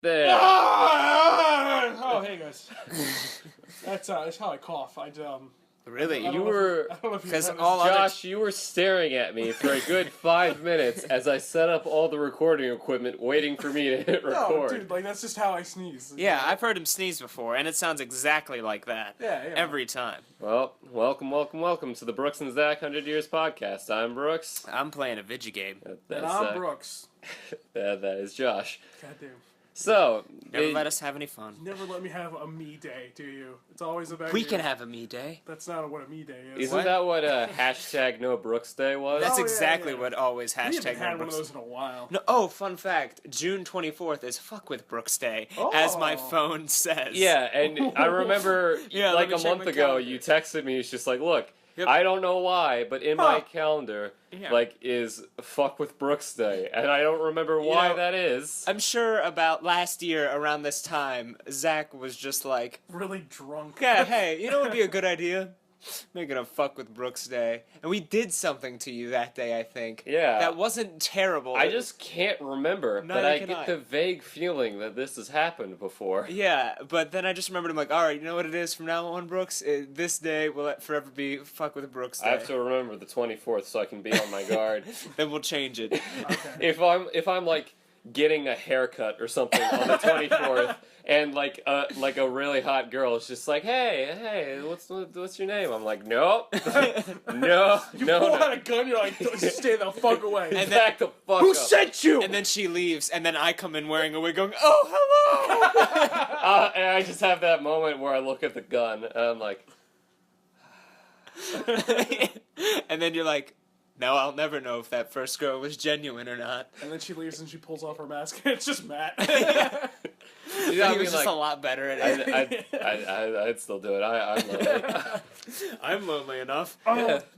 There. Oh, hey guys. That's how I cough. Really? I You don't know were... because Josh, you were staring at me for a good 5 minutes as I set up all the recording equipment waiting for me to hit record. No, dude, like that's just how I sneeze. Yeah, I've heard him sneeze before, and it sounds exactly like that. Yeah. Every time. Well, welcome to the Brooks and Zach 100 Years podcast. I'm Brooks. I'm playing a video game. And I'm Brooks. That is Josh. Goddamn. So, Never let us have any fun. Never let me have a me day, do you? It's always about We you. can have a me day. That's not what a me day is. Isn't that what hashtag No Brooks Day was? That's yeah, exactly yeah. what always We haven't hashtag had no one of Brooks. those in a while. No, oh, fun fact. June 24th is Fuck with Brooks Day, as my phone says. Yeah, and I remember Yeah, like let a me check month my ago calendar. you texted me, it's just like, look, Yep. I don't know why, but in my calendar, Yeah. is Fuck with Brooks Day, and I don't remember why know, that is. I'm sure about last year around this time, Zach was just like, Really drunk. yeah, hey, you know what would be a good idea? Making a Fuck with Brooks Day. And we did something to you that day, I think. Yeah. That wasn't terrible. I just can't remember, but Neither I can get I. the vague feeling that this has happened before. Yeah, but then I just remembered, I'm like, alright, you know what it is from now on, Brooks? This day will forever be Fuck with Brooks Day. I have to remember the 24th so I can be on my guard. Then we'll change it. Okay. If I'm like getting a haircut or something on the 24th, and like a really hot girl is just like, hey, what's your name? I'm like, nope, no. Pull out a gun, you're like, stay the fuck away. And Back the fuck Who up. sent you? And then she leaves, and then I come in wearing a wig going, oh, hello! And I just have that moment where I look at the gun and I'm like, And then you're like, no, I'll never know if that first girl was genuine or not. And then she leaves and she pulls off her mask and it's just Matt. you know, He was just a lot better at it. I'd still do it. I'm lonely. I'm lonely enough.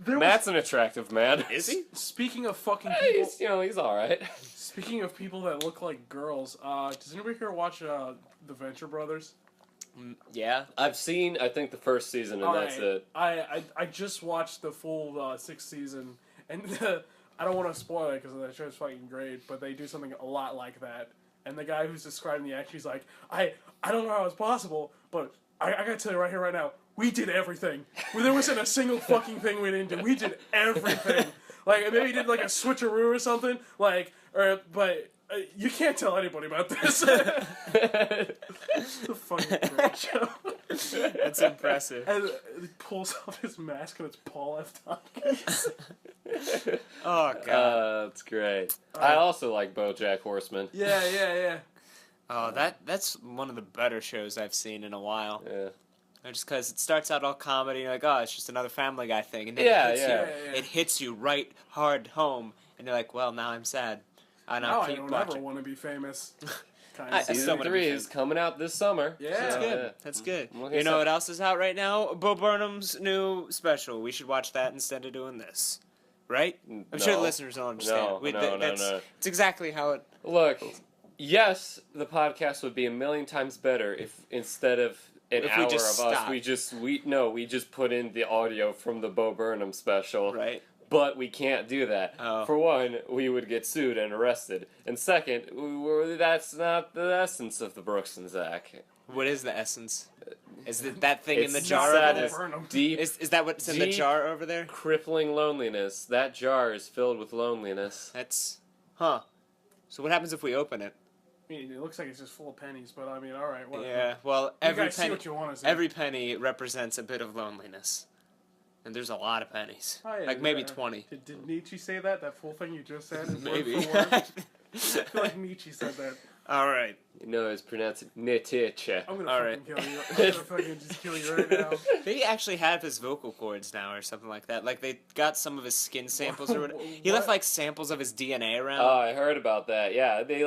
Matt's an attractive man. Is he? Speaking of fucking people, He's all right. speaking of people that look like girls, does anybody here watch The Venture Brothers? Yeah. I've seen, I think, the first season, and that's it. I just watched the full sixth season, and I don't want to spoil it because that show's fucking great, but they do something a lot like that. And the guy who's describing the act, he's like, I don't know how it's possible, but I gotta tell you right here, right now, we did everything. There wasn't a single fucking thing we didn't do. We did everything. Like, maybe did like a switcheroo or something, like, but you can't tell anybody about this. It's a fucking great show. That's impressive. And he pulls off his mask and it's Paul F. Tompkins. Oh, God. That's great. I also like BoJack Horseman. Yeah. Oh, that's one of the better shows I've seen in a while. Yeah. Just because it starts out all comedy, you're like, oh, it's just another Family Guy thing. And then Yeah. it hits you right hard home. And you're like, well, now I'm sad. And Now I'll I keep don't watching. ever want to be famous. Kind I of. still Season wanna 3 be is coming out this summer. Yeah. That's So, good. That's good. Okay, You know so- what else is out right now? Bo Burnham's new special. We should watch that instead of doing this. Right? I'm sure the listeners don't understand. No. It's exactly how it... Look, yes, the podcast would be a million times better if instead of an If hour we of just us, stopped. we just put in the audio from the Bo Burnham special. Right. But we can't do that. Oh. For one, we would get sued and arrested. And second, that's not the essence of the Brooks and Zach. What is the essence? Is it that thing in the It's jar over sadness, there? Burnham. deep, Is that what's in the deep- jar over there? crippling loneliness. That jar is filled with loneliness. That's... Huh. So what happens if we open it? I mean, it looks like it's just full of pennies, but I mean, all right. Whatever. Yeah, well, You every guys see penny... what you want to see. Every penny represents a bit of loneliness. And there's a lot of pennies. Oh, yeah, like maybe yeah. 20. Did Nietzsche say that? That full thing you just said? Is Maybe. Word for word? I feel like Nietzsche said that. Alright. You know, it's pronounced Nietzsche. I'm gonna All fucking kill you. I'm gonna fucking just kill you right now. They actually have his vocal cords now or something like that. Like they got some of his skin samples or whatever. He left What? like samples of his DNA around. Oh, I heard about that. Yeah, they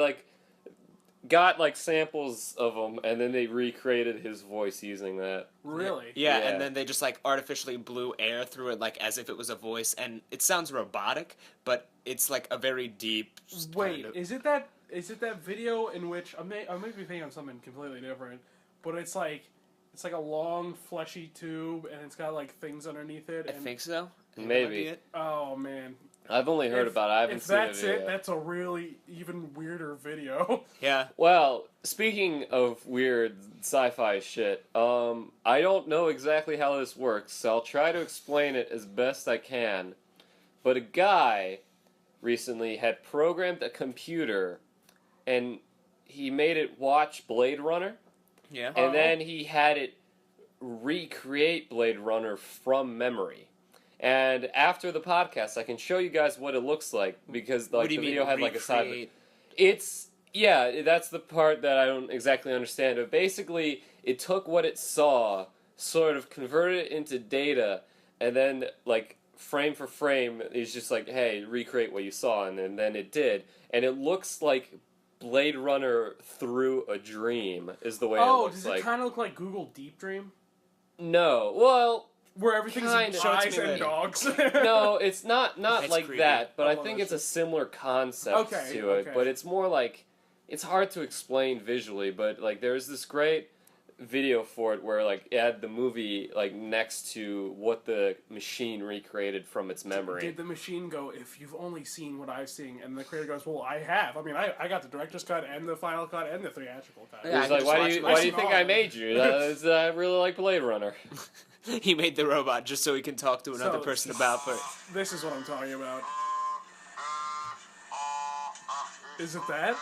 got samples of him, and then they recreated his voice using that. Really? Yeah, Yeah. and then they just artificially blew air through it as if it was a voice, and it sounds robotic, but it's a very deep. Wait, is it that video in which I may be thinking of something completely different, but it's like a long fleshy tube and it's got things underneath it. I think so. Maybe. That might be it. Oh man, I've only heard about it. I haven't if seen the that's video. it, that's a really even weirder video. Yeah. Well, speaking of weird sci-fi shit, I don't know exactly how this works, so I'll try to explain it as best I can. But a guy recently had programmed a computer, and he made it watch Blade Runner, Yeah. and then he had it recreate Blade Runner from memory. And after the podcast, I can show you guys what it looks like, because like What do you the video mean, had like a side. recreate? It's yeah, that's the part that I don't exactly understand. But basically, it took what it saw, sort of converted it into data, and then like frame for frame, it's just like, hey, recreate what you saw, and then it did, and it looks like Blade Runner through a dream is the way it looks does like. it kind of look like Google Deep Dream? No, well, Where everything's Kind of. eyes Show it to me and later. dogs. no, it's not That's like creepy. that, but I Oh, think that's it's a similar concept Okay, to it. okay. But it's more like, it's hard to explain visually, but like there's this great video for it where like it had the movie like next to what the machine recreated from its memory. Did the machine go, if you've only seen what I've seen? And the creator goes, well, I have. I mean, I got the director's cut and the final cut and the theatrical cut. Yeah, He's I like, just why watched do it. you I've seen think all I of it." made you? I really like Blade Runner. He made the robot just so he can talk to another So- person about it. This is what I'm talking about. Is it that?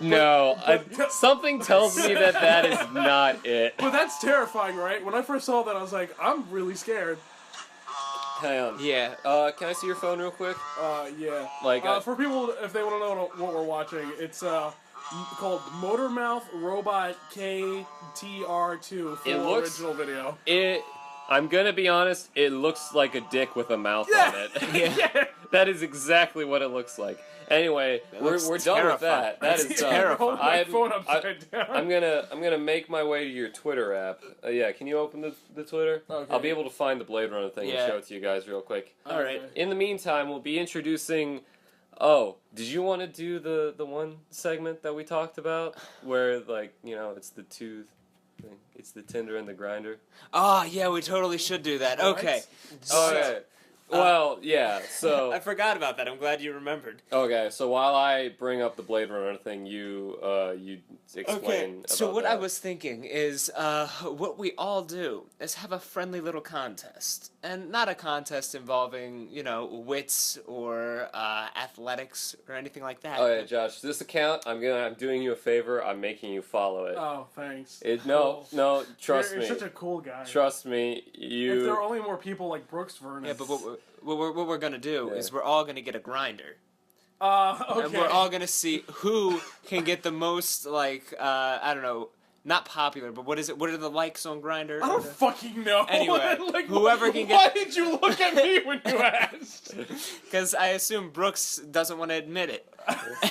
No, But- something tells me that is not it. But that's terrifying, right? When I first saw that, I was like, I'm really scared. Hang on. Yeah. Can I see your phone real quick? Yeah. Like, for people, if they want to know what we're watching, it's called Motormouth Robot KTR2 full It looks- original video. I'm gonna be honest, it looks like a dick with a mouth Yeah. on it. Yeah. That is exactly what it looks like. Anyway, we're looks done with terrifying. that. That is It's done. terrifying. Hold my I'm- phone upside down. I'm gonna make my way to your Twitter app. Yeah, can you open the Twitter? Okay. I'll be able to find the Blade Runner thing Yeah. and show it to you guys real quick. All right. In the meantime, we'll be introducing. Oh, did you want to do the one segment that we talked about where like it's the two thing, it's the Tinder and the Grinder? Oh, yeah, we totally should do that. Okay. Okay. Well, yeah. So I forgot about that. I'm glad you remembered. okay. So while I bring up the Blade Runner thing, you explain. So about what that. I was thinking is, what we all do is have a friendly little contest, and not a contest involving wits or athletics or anything like that. Oh yeah, Josh. This account, I'm doing you a favor. I'm making you follow it. Oh, thanks. No, trust You're me. such a cool guy. Trust me. If there were only more people like Brooks Vernon. Yeah, but what we're gonna do Yeah. is we're all gonna get a grinder. Okay. And we're all gonna see who can get the most I don't know, not popular, but what is it? What are the likes on Grindr? I don't fucking know. Anyway, Like, whoever can Why get- did you look at me when you asked? Because I assume Brooks doesn't want to admit it.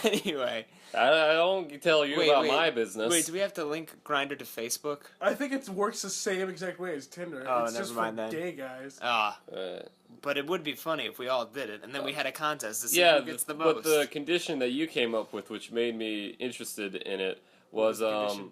Anyway, I don't tell you about my business. Wait, do we have to link Grindr to Facebook? I think it works the same exact way as Tinder. Oh, it's never just mind for then. gay guys. Ah, Uh, but it would be funny if we all did it, and then we had a contest to see yeah, who gets the most. but the condition that you came up with, which made me interested in it, was Condition?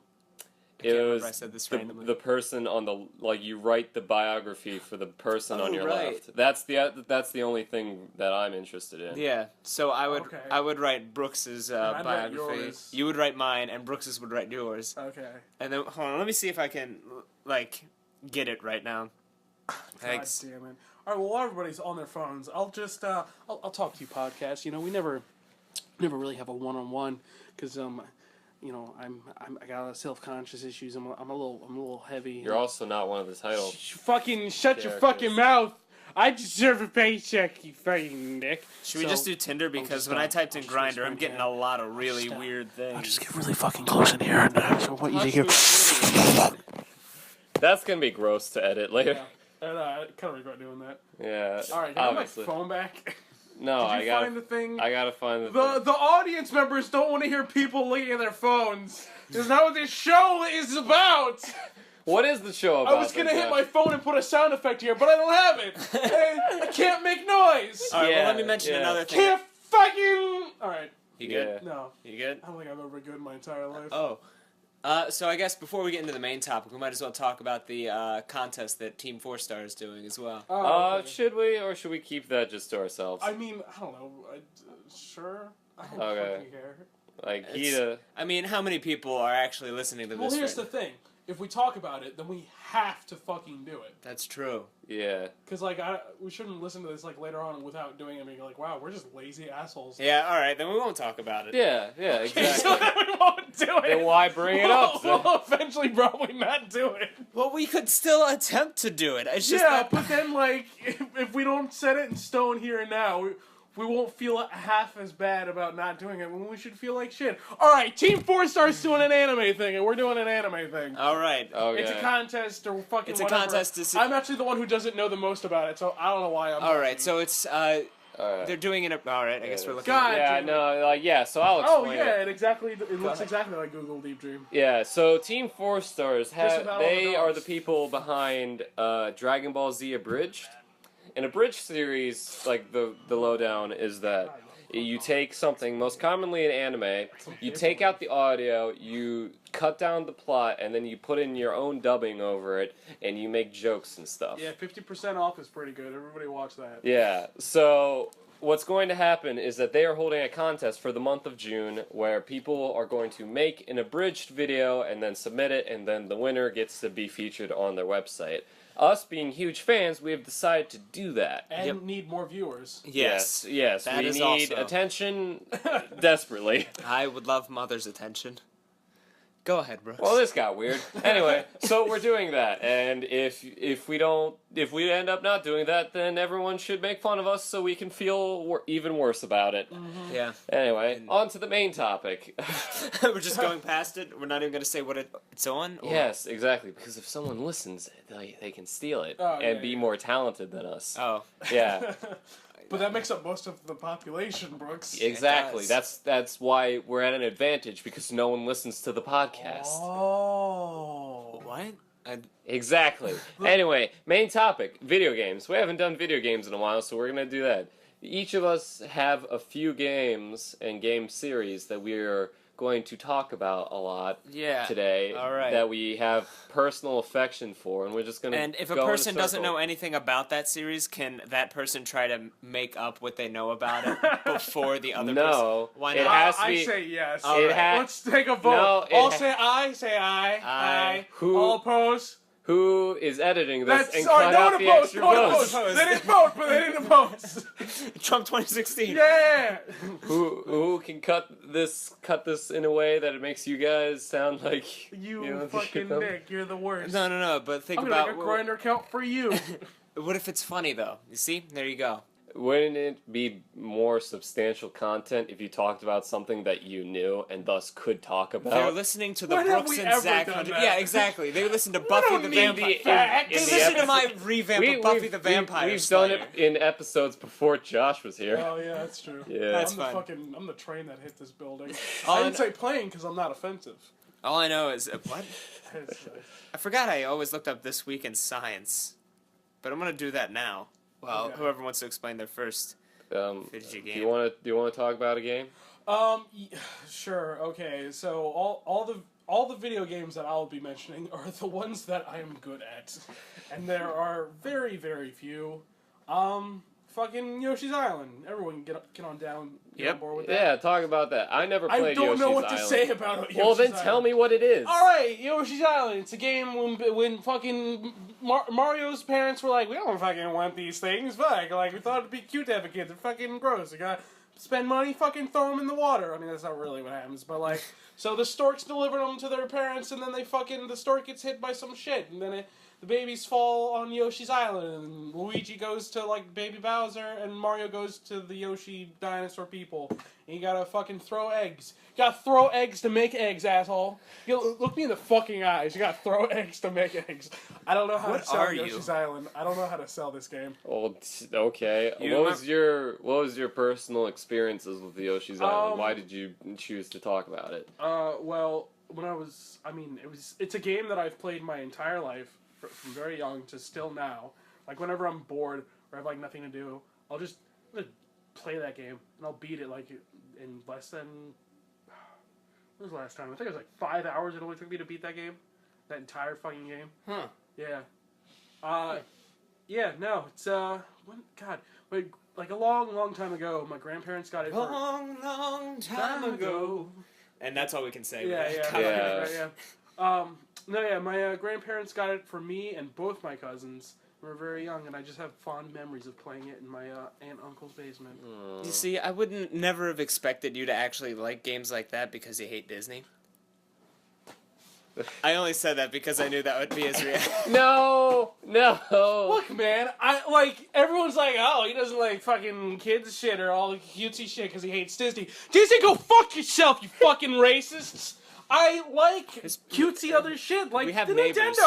I it can't remember was if I said this randomly. the person on the you write the biography for the person on Oh, your right. left. That's the only thing that I'm interested in. Yeah, so I would Okay. write Brooks's I'd write biography. yours. You would write mine, and Brooks's would write yours. Okay. And then hold on, let me see if I can get it right now. Thanks. God damn it. All right. Well, while everybody's on their phones, I'll just I'll talk to you podcast. We never really have a one-on-one because I got a lot of self-conscious issues. I'm a little heavy. You're also not one of the title. Fucking shut your characters. fucking mouth. I deserve a paycheck, you fucking dick. Should we just do Tinder? Because when I typed in Grindr, I'm getting a lot of really weird things. Just get really fucking close in here. And so what you think? That's gonna be gross to edit later. Yeah. And I kind of regret doing that. Yeah. All right, can I have my obviously. phone back? No, Did you find the thing? I gotta find the thing. The audience members don't want to hear people looking at their phones. That's not what this show is about. What is the show about? I was gonna hit my phone and put a sound effect here, but I don't have it. I can't make noise. All right, Yeah, well, let me mention yeah. another thing. Can't fucking. All right. You good? Yeah. No, You good? I don't think I've ever been good in my entire life. Oh. So I guess before we get into the main topic, we might as well talk about the contest that Team 4 Star is doing as well. Okay. Should we, or should we keep that just to ourselves? I mean, I don't know. Sure. I don't Okay. fucking care. Like, I mean, how many people are actually listening to Well, this here's right the thing. If we talk about it, then we have to fucking do it. That's true. yeah. Because, like, we shouldn't listen to this, like, later on without doing it and being like, wow, we're just lazy assholes. Yeah, alright, then we won't talk about it. Yeah, exactly. So then we won't do it. Then why bring it up? We'll eventually probably not do it. Well, we could still attempt to do it. It's just Yeah, that... but then, like, if we don't set it in stone here and now, we won't feel half as bad about not doing it when we should feel like shit. Alright, Team 4 Star's doing an anime thing, and we're doing an anime thing. Alright. Okay. It's a contest or fucking It's a whatever. contest to see... I'm actually the one who doesn't know the most about it, so I don't know why I'm... Alright, so it's, Alright. they're doing it... Alright, I guess we're looking God. Yeah, no, yeah, so I'll Oh, explain yeah, it. it looks exactly like Google Deep Dream. Yeah, so Team 4 Stars, Just about all the they are dogs. the people behind Dragon Ball Z Abridged. An abridged series, like the lowdown, is that you take something, most commonly in anime, you take out the audio, you cut down the plot, and then you put in your own dubbing over it, and you make jokes and stuff. Yeah, 50% off is pretty good. Everybody watch that. Yeah, so what's going to happen is that they are holding a contest for the month of June where people are going to make an abridged video and then submit it, and then the winner gets to be featured on their website. Us being huge fans, we have decided to do that. And need more viewers. Yes. Yes, That we is need also- attention desperately. I would love mother's attention. Go ahead, Brooks. Well, this got weird. Anyway, so we're doing that, and if we end up not doing that, then everyone should make fun of us so we can feel even worse about it. Yeah. Anyway, on to the main topic. We're just going past it? We're not even going to say what it's on? Or... Yes, exactly. Because if someone listens, they can steal it and be more talented than us. Oh. Yeah, But that makes up most of the population, Brooks. exactly. It does. That's why we're at an advantage because no one listens to the podcast. Oh. What? Exactly. Anyway, main topic: video games. We haven't done video games in a while, so we're gonna do that. Each of us have a few games and game series that we're going to talk about a lot today. All right. That we have personal affection for, and we're just gonna. And if a go in person doesn't circle. know anything about that series, can that person try to make up what they know about it before the other person? No, Why it not? has to I be. say yes. All right. Let's take a vote. No, it All ha- say aye. Say aye. Aye. Who- All opposed. Who is editing this That's and sorry. cut No out one the opposed. extra No one votes? opposed. They didn't vote, but they didn't oppose. Trump 2016. Yeah. Who can cut this in a way that it makes you guys sound like You know, fucking Nick. You're the worst. No, but think I'm gonna about... make a grinder count for you. What if it's funny, though? You see? There you go. Wouldn't it be more substantial content if you talked about something that you knew and thus could talk They're about? listening to the When have Brooks we and ever Zach... done 100 that? Yeah, exactly. They listen to Buffy don't the need Vampire... the facts. They in the listen to my episode- revamp of Buffy the Vampire We've done Slayer. it in episodes before Josh was here. Oh yeah, that's true. Yeah. That's I'm fine. I'm the train that hit this building. All I I didn't kn- say plane because I'm not offensive. All I know is... what? It's, I forgot I always looked up This Week in Science. But I'm going to do that now. Well, Okay. whoever wants to explain their first video Do game. you want to talk about a game? Sure. Okay. So all the video games that I'll be mentioning are the ones that I am good at, and there are very very few. Fucking Yoshi's Island. Everyone get on down. Get on Yep. board with that. Yeah, talk about that. I never played I don't Yoshi's know what Island. to say about Yoshi's Well, then Island. tell me what it is. All right, Yoshi's Island. It's a game when fucking Mario's parents were like, we don't fucking want these things. Fuck, like we thought it'd be cute to have a kid. They're fucking gross. You gotta spend money, fucking throw them in the water. I mean, that's not really what happens, but like, so the storks deliver them to their parents, and then the stork gets hit by some shit, and then the babies fall on Yoshi's Island, and Luigi goes to, like, Baby Bowser, and Mario goes to the Yoshi dinosaur people. And you gotta fucking throw eggs. You gotta throw eggs to make eggs, asshole. You look me in the fucking eyes. You gotta throw eggs to make eggs. I don't know how What to sell are you? Yoshi's Island. I don't know how to sell this game. Well, okay. What was your personal experiences with the Yoshi's Island? Why did you choose to talk about it? Well, when it's a game that I've played my entire life, from very young to still now. Like, whenever I'm bored or I have, like, nothing to do, I'm gonna play that game, and I'll beat it, like, in less than When was the last time? I think it was like 5 hours it only took me to beat that game. That entire fucking game. Huh. Yeah. Yeah, no, it's, like a long, long time ago, my grandparents got it for... Long time ago. And that's all we can say. Yeah. My grandparents got it for me and both my cousins. We were very young, and I just have fond memories of playing it in my aunt and uncle's basement. You see, I wouldn't never have expected you to actually like games like that because you hate Disney. I only said that because I knew that would be his reaction. No. Look, man, everyone's like, oh, he doesn't like fucking kids shit or all cutesy shit because he hates Disney. Disney, go fuck yourself, you fucking racists! I like cutesy other shit, like we have the neighbors.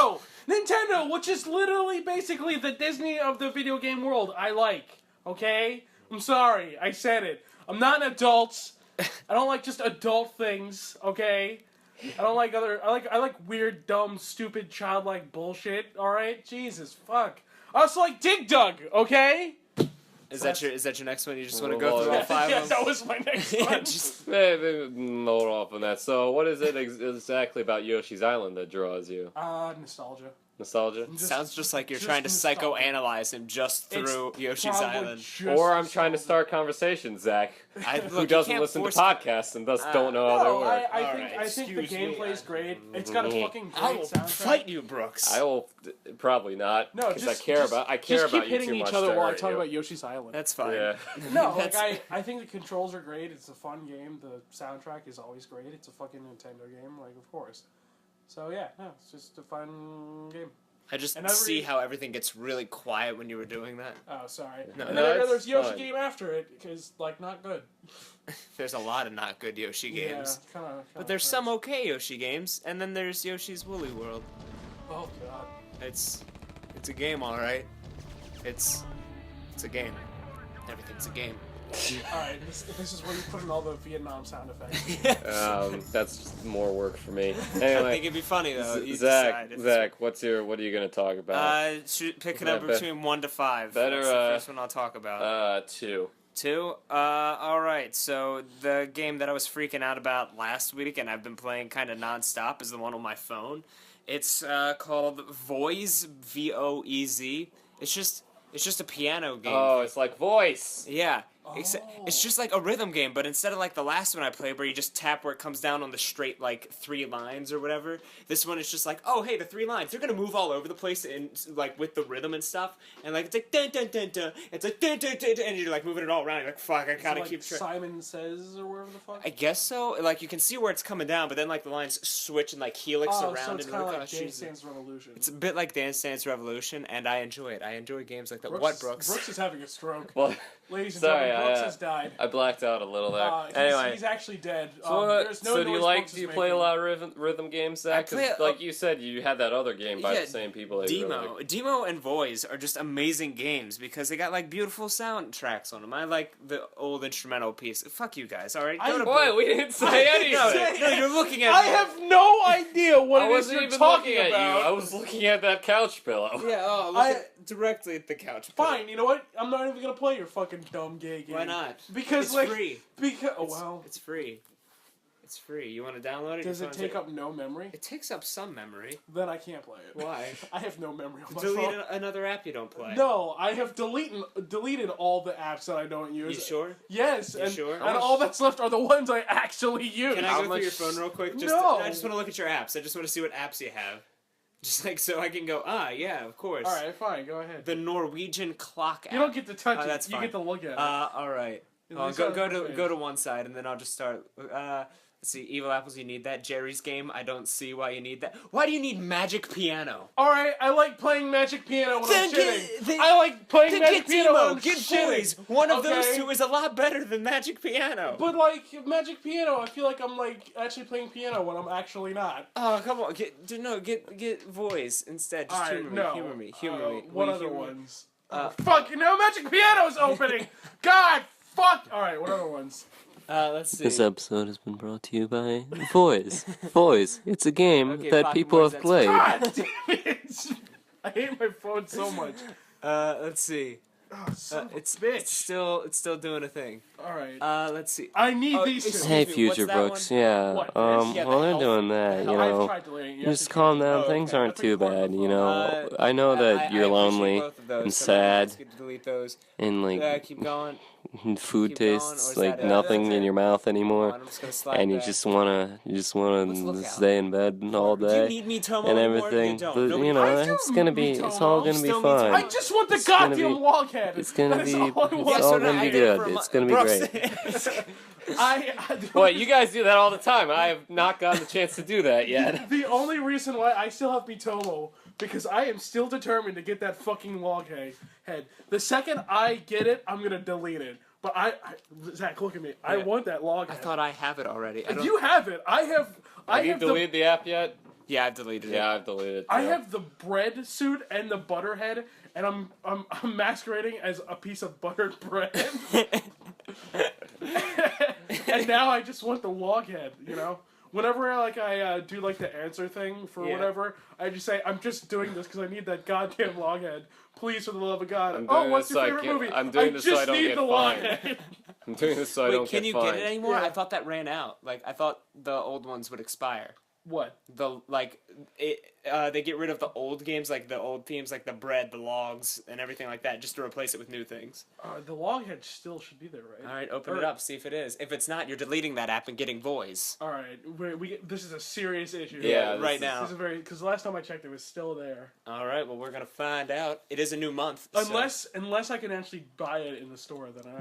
Nintendo, which is literally basically the Disney of the video game world. I like, okay? I'm sorry, I said it. I'm not an adult. I don't like just adult things, okay? I don't like I like weird, dumb, stupid, childlike bullshit. All right, Jesus, fuck. I also like Dig Dug. Okay. Is that your next one? You just want to go through all five yeah, of them? that was my next one. Hold off on that. So, what is it exactly about Yoshi's Island that draws you? Nostalgia. Nostalgia? Sounds just like you're trying to psychoanalyze him just through Yoshi's Island. Or I'm trying to start conversations, Zach. Who doesn't listen to podcasts and thus don't know how they work. I think the gameplay's great. It's got a fucking great I will soundtrack. fight you, Brooks. I will probably not. No, because I care about you too much. Just keep hitting each other while I to talk hurt about Yoshi's Island. That's fine. Yeah. No, I think the controls are great. It's a fun game. The soundtrack is always great. It's a fucking Nintendo game, like, of course. So yeah, no, it's just a fun game. I just see how everything gets really quiet when you were doing that. Oh, sorry. No, and no, then it's there's Yoshi fun. game after it, because, like, not good. There's a lot of not good Yoshi games. Yeah, kinda But there's some okay Yoshi games, and then there's Yoshi's Woolly World. Oh, God. It's a game, alright. It's a game. Everything's a game. Alright, this is where you put in all the Vietnam sound effects. That's just more work for me. I Anyway, think it'd be funny though. You Zach, decide. what are you gonna talk about? Pick a number between 1 to 5. Better, That's the first one I'll talk about. 2. 2? Alright, so the game that I was freaking out about last week and I've been playing kind of non-stop is the one on my phone. It's called Voez, V-O-E-Z. It's just a piano game. Oh, it's like Voice. Yeah. It's just like a rhythm game, but instead of like the last one I played where you just tap where it comes down on the straight like 3 lines or whatever, this one is just like, oh hey, the 3 lines, they're gonna move all over the place and like with the rhythm and stuff, and like it's like dun dun dun dun, it's like dun dun dun, dun and you're like moving it all around. You're like fuck, I gotta keep track. Simon Says or wherever the fuck. I guess so. Like you can see where it's coming down, but then like the lines switch and like helix around. So it's and kind of like Dance Dance Revolution. It's a bit like Dance Dance Revolution, and I enjoy it. I enjoy games like that. Brooks? Brooks is having a stroke. Well, Ladies and sorry, gentlemen, Brooks has died. I blacked out a little there. Anyway, he's actually dead. So do you play a lot of rhythm games, Zach? Because like you said, you had that other game by the same people. Demo and Voice are just amazing games because they got like beautiful soundtracks on them. I like the old instrumental piece. Fuck you guys, alright? We didn't say anything. No, you're looking at me. I have no idea what it is you're talking at about. you. I was looking at that couch pillow. Yeah, look directly at the couch. Fine, you know what? I'm not even gonna play your fucking dumb gay game. Why not? Because it's free. It's free. It's free. You want to download it? Does it take up no memory? It takes up some memory. Then I can't play it. Why? I have no memory on my Delete phone. another app you don't play. No, I have deleted all the apps that I don't use. You sure? Yes. Sure? And all that's left are the ones I actually use. Can I go through your phone real quick? No. I just want to look at your apps. I just want to see what apps you have. Just like so I can go, yeah, of course. Alright, fine, go ahead. The Norwegian clock app. You don't get to touch it. That's fine. You get to look at it. Alright. Go to one side and then I'll just start. Let's see, Evil Apples, you need that. Jerry's Game, I don't see why you need that. Why do you need Magic Piano? Alright, I like playing Magic Piano when I'm shitting. I like playing Magic Piano when I'm shitting. Boys. One of those two is a lot better than Magic Piano. But like, Magic Piano, I feel like I'm like actually playing piano when I'm actually not. Oh, come on. Get Voice instead. Just humor me. What other ones? Fuck, Magic Piano's opening! God, fuck! Alright, what other ones? Let's see. This episode has been brought to you by Voice. Voice. It's a game that Pocket people Boys, have that's played. God damn it! I hate my phone so much. Let's see. Oh, son of a It's bitch. still doing a thing. All right. Let's see. I need Oh, these excuse two. me, Hey, what's Future that Brooks. one? Yeah. What, this? Yeah, the While they're health- doing that, the you I've know, tried deleting it. just calm down. Oh, Things okay. aren't too bad, you know. I know that you're I appreciate lonely both of those, and so now I'm sad just gonna delete those. and like Keep going. food Keep going, or tastes is like that it? nothing That's in it. your mouth Hold anymore, on, I'm just gonna slide and you back. just wanna Let's look out. stay in bed all Do you day need me, Tomo, and anymore? everything. You don't. But Nobody you know, I do it's gonna need be, Tomo. it's all gonna be Still need Tomo. I fine. just want the It's gonna goddamn be- loghead. It's gonna That is be, all I want. it's all so gonna now be I did it good. for a It's month. gonna be Brooks- great. What, you guys do that all the time. I have not gotten the chance to do that yet. The only reason why I still have Mitomo, because I am still determined to get that fucking loghead. The second I get it, I'm gonna delete it. But Zach, look at me. I Yeah. want that loghead. I thought I have it already. I don't... You have it. I have Have you deleted the app yet? Yeah, I've deleted it. Yeah, I've deleted it. I too. have the bread suit and the butter head, and I'm masquerading as a piece of buttered bread. And now I just want the loghead, you know? Whenever I do like the answer thing for Yeah. whatever, I just say, I'm just doing this because I need that goddamn loghead. Please, for the love of God. I'm Oh, doing what's this your so I favorite can't- movie? I'm doing I this just so I don't need get the fined. loghead. I'm doing this so I Wait, don't can get you fined. get it anymore? Yeah. I thought that ran out. Like, I thought the old ones would expire. What? They get rid of the old games, like the old themes, like the bread, the logs, and everything like that, just to replace it with new things. The loghead still should be there, right? All right, open Or- it up, see if it is. If it's not, you're deleting that app and getting voice. All right, this is a serious issue. Yeah, right this now. This is because last time I checked, it was still there. All right, well, we're gonna find out. It is a new month. so- Unless I can actually buy it in the store, then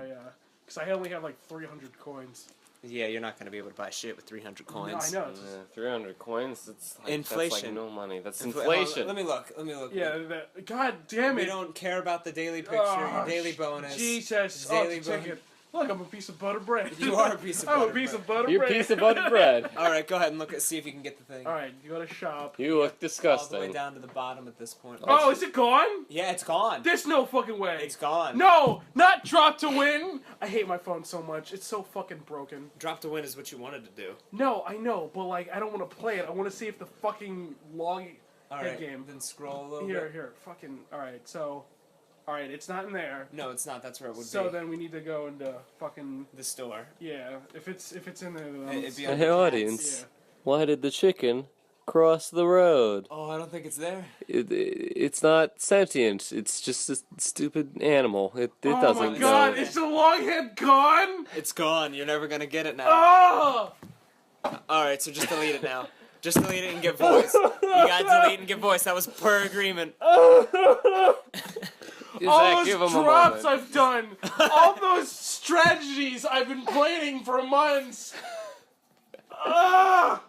because I only have like 300 coins. Yeah, you're not gonna be able to buy shit with 300 coins. No, I know. It's just, 300 coins. It's like, Inflation. That's like no money. That's Hold on, inflation. Let me look. yeah. God damn it! We don't care about the daily picture, Oh, your daily bonus. Jesus! Daily It's a ticket. Look, I'm a piece of butter bread. You are a piece of I'm butter a piece bread. of butter Your bread. piece of buttered bread. All right, go ahead and see if you can get the thing. All right, you go to shop. You look All the way disgusting. down to the bottom at this point. Oh, is it gone? Yeah, it's gone. There's no fucking way. It's gone. No, not drop to win. I hate my phone so much. It's so fucking broken. Drop to win is what you wanted to do. No, I know, but like, I don't want to play it. I want to see if the fucking log All head right, game. then scroll a little Here, bit. here, fucking. All right, so, all right, it's not in there. No, it's not. That's where it would So be. then we need to go into fucking The store. yeah. If it's in there, then It'd be I'm, on Hey, the audience. yeah. Why did the chicken cross the road? Oh, I don't think it's there. It's not sentient. It's just a stupid animal. It Oh doesn't my god, know. is the long head gone? It's gone. You're never gonna get it now. Oh! All right, so just delete it now. Just delete it and give voice. You gotta delete and give voice. That was per agreement. All Zach, those give him a drops moment. I've done, all those strategies I've been planning for months. Ah!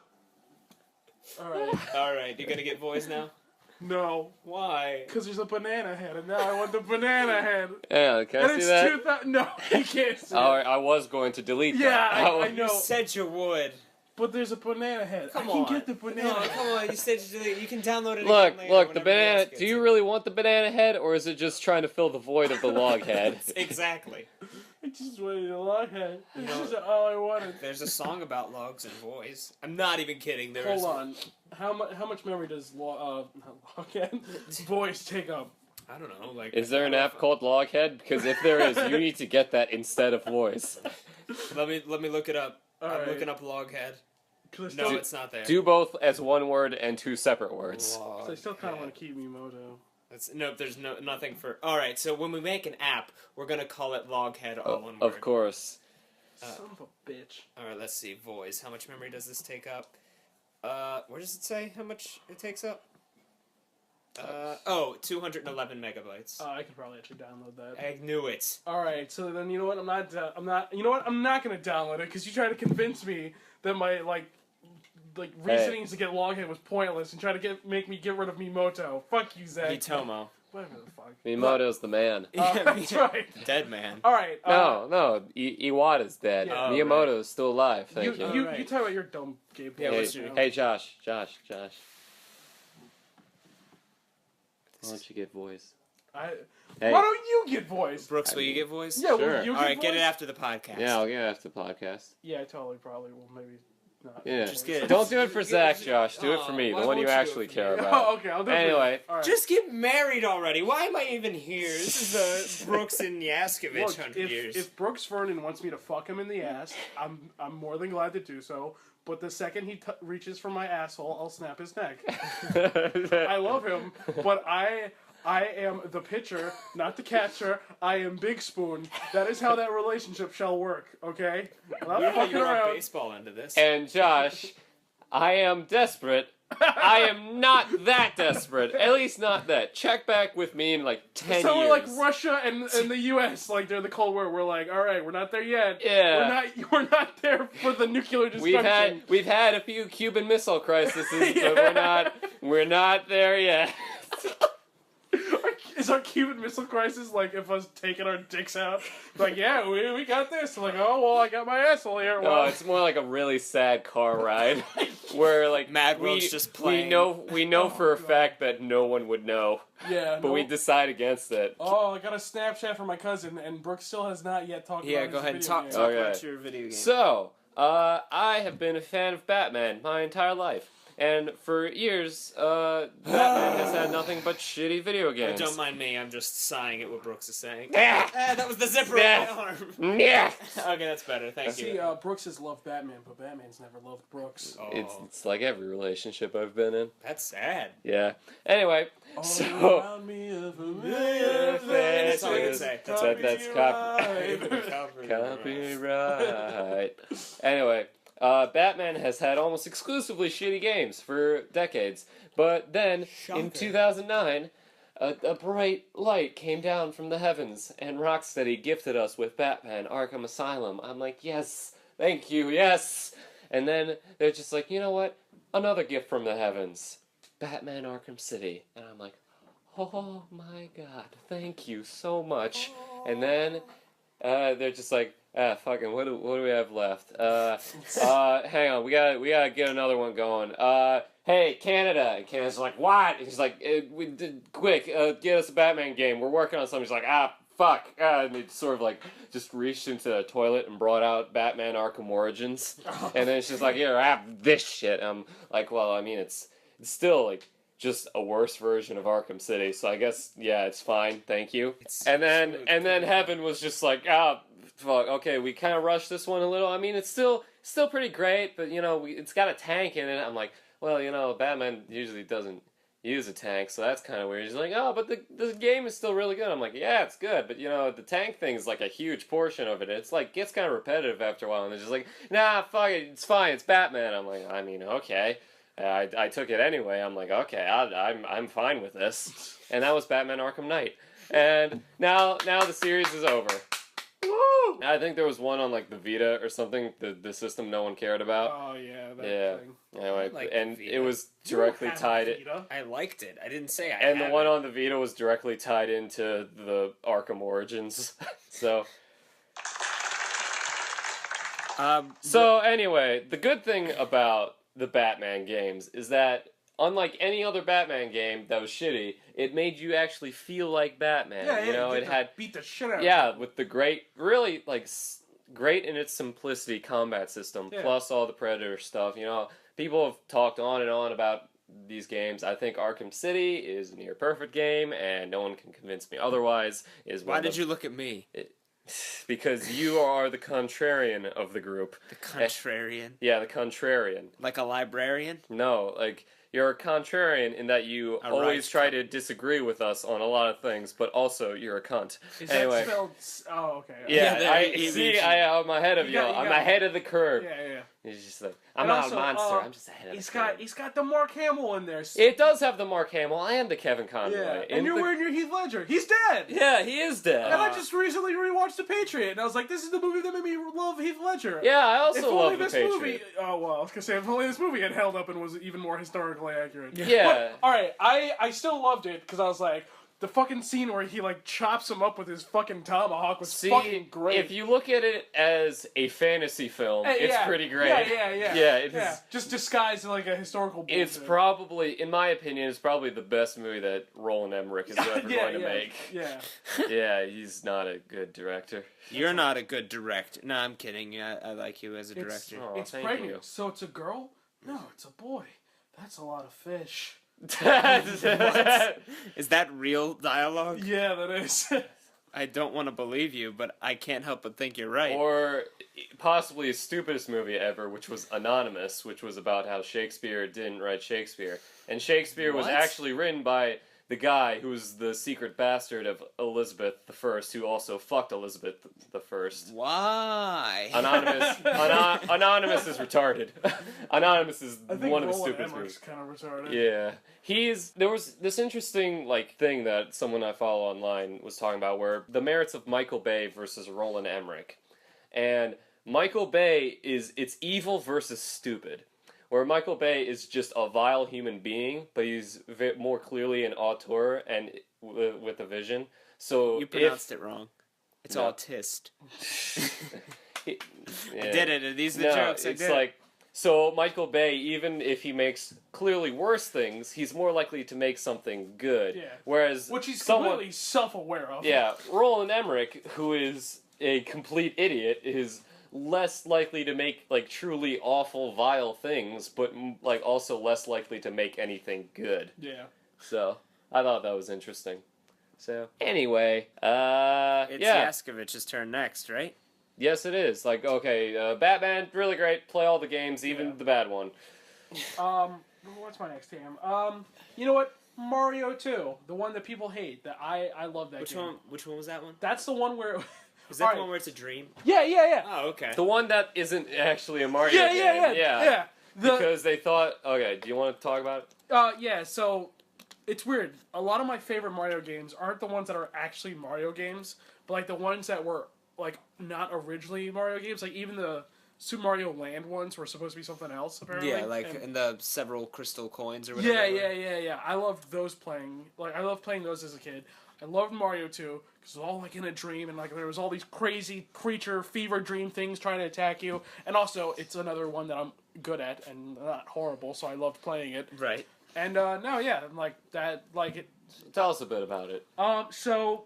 All right, All right, you gonna get voice now? no, Why? because there's a banana head, and now I want the banana head. Yeah, can And I see it's that? 2000. No, you can't see Oh, it. I was going to delete Yeah, that. I You know, said you would. but there's a banana head. Come I can on. get the banana. No, head. come on. You said you delete. You can download it. Look, again later look, the whenever banana. else gets Do you it. really want the banana head, or is it just trying to fill the void of the log head? Exactly. I just wanted a long head. It's know- just all I wanted. There's a song about logs and boys. I'm not even kidding. There Hold is. on. How much memory does loghead voice take up? I don't know. Like, Is there an app called Loghead? Because if there is, you need to get that instead of voice. Let me look it up. I'm Alright. looking up loghead. Because No, it's not there. Do both as one word and two separate words. So I still kind of want to keep Miimoto. Nope. There's nothing for. All right. So when we make an app, we're gonna call it loghead all one word. Of course. Son of a bitch. All right. Let's see. Voice. How much memory does this take up? Where does it say how much it takes up? 211 megabytes. I could probably actually download that. I knew it. All right, so then you know what? I'm not. You know what? I'm not gonna download it because you tried to convince me that my like reasonings to get loghead was pointless and try to make me get rid of Miimoto. Fuck you, Zach. Mitomo. Whatever the fuck. Miyamoto's the man. That's right. Dead man. All right. No, Iwata's dead. Yeah. Oh, Miyamoto's still alive. You Thank you. you, Alright. you talk about your dumb game. Yeah, Hey, what's your- hey, Josh. Why don't you get voice? Hey. Why don't you get voice? Brooks, will you get voice? Yeah, Sure. will you All right, get it voice? after the podcast. Yeah, I'll get it after the podcast. Yeah, I totally probably will. Maybe not. Yeah. Just get it. Don't do it for Zach, Josh. Do it for me, Why the one you won't you do actually it for me? care Oh, about. okay, I'll do it. Anyway, All right. Just get married already. Why am I even here? This is the Brooks and Yaskovich Look, 100 years. if Brooks Vernon wants me to fuck him in the ass, I'm more than glad to do so. But the second he reaches for my asshole, I'll snap his neck. I love him, but I am the pitcher, not the catcher. I am Big Spoon. That is how that relationship shall work. Okay? I'm not We're how fucking you brought around. baseball into this. and Josh, I am desperate. I am not that desperate. At least not that. Check back with me in like 10 Somewhere years. like Russia and the U.S. like during the Cold War, we're like, all right, we're not there yet. Yeah. We're not there for the nuclear destruction. We've had a few Cuban Missile crises, but we're not there yet. Is our Cuban Missile Crisis like if us taking our dicks out? Like, yeah, we got this. Like, oh well, I got my asshole here. No, Well, it's more like a really sad car ride where like Mad World's just playing. We know for a fact that no one would know, yeah. but we decide against it. Oh, I got a Snapchat from my cousin, and Brooks still has not yet talked Yeah, about go his ahead and video talk game. Okay. about your video game. So, I have been a fan of Batman my entire life. And for years, Batman has had nothing but shitty video games. Don't mind me, I'm just sighing at what Brooks is saying. Ah! That was the zipper of my arm. Yeah. Okay, that's better. Thank See, you. Brooks has loved Batman, but Batman's never loved Brooks. Oh, It's like every relationship I've been in. that's sad. Yeah. Anyway, All so around me a familiar That's all I can face. say. That's copyright. Anyway, Batman has had almost exclusively shitty games for decades. But then, in 2009, a bright light came down from the heavens, and Rocksteady gifted us with Batman Arkham Asylum. I'm like, yes, thank you, yes! And then they're just like, you know what? Another gift from the heavens. Batman Arkham City. And I'm like, oh my god, thank you so much. And then they're just like, fucking, what do we have left? Hang on, we gotta get another one going. Hey, Canada. And Canada's like, what? And he's like, quick, get us a Batman game. We're working on something. He's like, fuck. And they sort of like just reached into the toilet and brought out Batman Arkham Origins. And then it's just like, here, have this shit. I'm like, well, I mean, it's still like just a worse version of Arkham City. So I guess, yeah, it's fine. Thank you. And then Heaven was just like, fuck, okay, we kind of rushed this one a little. I mean, it's still pretty great, but, you know, it's got a tank in it. I'm like, well, you know, Batman usually doesn't use a tank, so that's kind of weird. He's like, oh, but the game is still really good. I'm like, yeah, it's good, but, you know, the tank thing is, like, a huge portion of it. It's, like, gets kind of repetitive after a while, and they're just like, nah, fuck it, it's fine, it's Batman. I'm like, I mean, okay. I took it anyway. I'm like, okay, I'm fine with this. And that was Batman Arkham Knight. And now the series is over. Woo! I think there was one on like the Vita or something, the system no one cared about. Oh yeah, that thing. Anyway, like and the Vita. it was directly You don't tied. have a Vita. I liked it. I didn't say I And the haven't. one on the Vita was directly tied into the Arkham Origins. So anyway, the good thing about the Batman games is that unlike any other Batman game that was shitty, it made you actually feel like Batman. Yeah, you know, you it get to had beat the shit out. yeah, with the great, really like great in its simplicity combat system, Yeah. plus all the Predator stuff. You know, people have talked on and on about these games. I think Arkham City is a near perfect game, and no one can convince me otherwise. Why did you look at me? Because you are the contrarian of the group. The contrarian. Yeah, the contrarian. Like a librarian? No, like you're a contrarian in that you A always right try to disagree with us on a lot of things, but also you're a cunt. Is Anyway. that spelled? Oh, okay. Yeah, Yeah, I'm ahead of you. got- I'm ahead of the curve. Yeah. He's just like, I'm And not also, a monster. I'm just ahead of the curve. He's got the Mark Hamill in there. It does have the Mark Hamill and the Kevin Conroy. Yeah, In and you're the- wearing your Heath Ledger. He's dead. Yeah, he is dead. And I just recently rewatched The Patriot, and I was like, "This is the movie that made me love Heath Ledger." Yeah, I If also only love the this Patriot. movie. Oh well, I was gonna say if only this movie had held up and was even more historically accurate. Yeah. But, all right, I still loved it because I was like, the fucking scene where he like chops him up with his fucking tomahawk was fucking great. If you look at it as a fantasy film, it's pretty great. Yeah, just disguised in like a historical bullshit. It's probably, in my opinion, it's probably the best movie that Roland Emmerich is ever going to make. Yeah. Yeah, he's not a good director. You're not a good director. No, I'm kidding. I like you as a director. It's thank pregnant, you. so it's a girl? No, it's a boy. That's a lot of fish. Is that real dialogue? Yeah, that is. I don't want to believe you, but I can't help but think you're right. Or possibly his stupidest movie ever, which was Anonymous, which was about how Shakespeare didn't write Shakespeare. And Shakespeare was actually written by the guy who was the secret bastard of Elizabeth I, who also fucked Elizabeth I. Why? Anonymous is retarded. Anonymous is I think one of the Roland stupidest Emmerich's movies. kind of retarded. Yeah. There was this interesting thing that someone I follow online was talking about, where the merits of Michael Bay versus Roland Emmerich. And Michael Bay it's evil versus stupid. Where Michael Bay is just a vile human being, but he's more clearly an auteur and with a vision. So you pronounced it wrong. It's autist. Yeah. I did it. These are the jokes. It's like, so Michael Bay, even if he makes clearly worse things, he's more likely to make something good. Yeah. Whereas Which he's completely self-aware of. Yeah, Roland Emmerich, who is a complete idiot, is less likely to make truly awful, vile things, but also less likely to make anything good. Yeah. So I thought that was interesting. So anyway, it's Yaskovich's turn next, right? Yes, it is. Batman, really great. Play all the games, even the bad one. What's my next game? You know what? Mario 2, the one that people hate. That I love that game. Which one was that one? That's the one where. Is that the one where it's a dream? Yeah. Oh, okay. The one that isn't actually a Mario game. Yeah. Because they thought, okay, do you want to talk about it? Yeah, so it's weird. A lot of my favorite Mario games aren't the ones that are actually Mario games, but the ones that were not originally Mario games. Even the Super Mario Land ones were supposed to be something else, apparently. Yeah, in the several crystal coins or whatever. Yeah. I loved those playing. I loved playing those as a kid. I loved Mario 2 because it was all in a dream, and there was all these crazy creature fever dream things trying to attack you. And also, it's another one that I'm good at and not horrible, so I loved playing it. Right. And it. Tell us a bit about it. So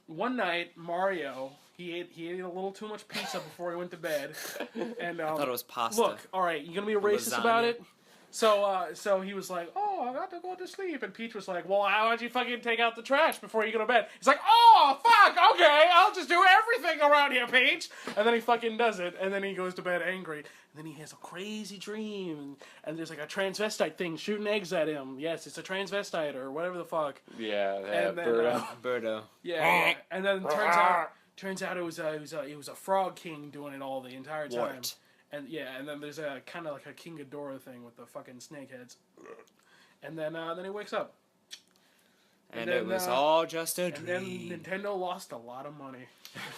one night Mario he ate a little too much pizza before he went to bed, and I thought it was pasta. Look, all right, you gonna be racist about it? So he was like, oh, I got to go to sleep. And Peach was like, well, how about you fucking take out the trash before you go to bed? He's like, oh, fuck, okay, I'll just do everything around here, Peach. And then he fucking does it, and then he goes to bed angry. And then he has a crazy dream, and there's a transvestite thing shooting eggs at him. Yes, it's a transvestite or whatever the fuck. Yeah, and then, Birdo. Yeah, and then turns out it was a frog king doing it all the entire time. What? And then there's a kind of a King Ghidorah thing with the fucking snake heads. And then he wakes up. And then, it was all just a dream. And then Nintendo lost a lot of money.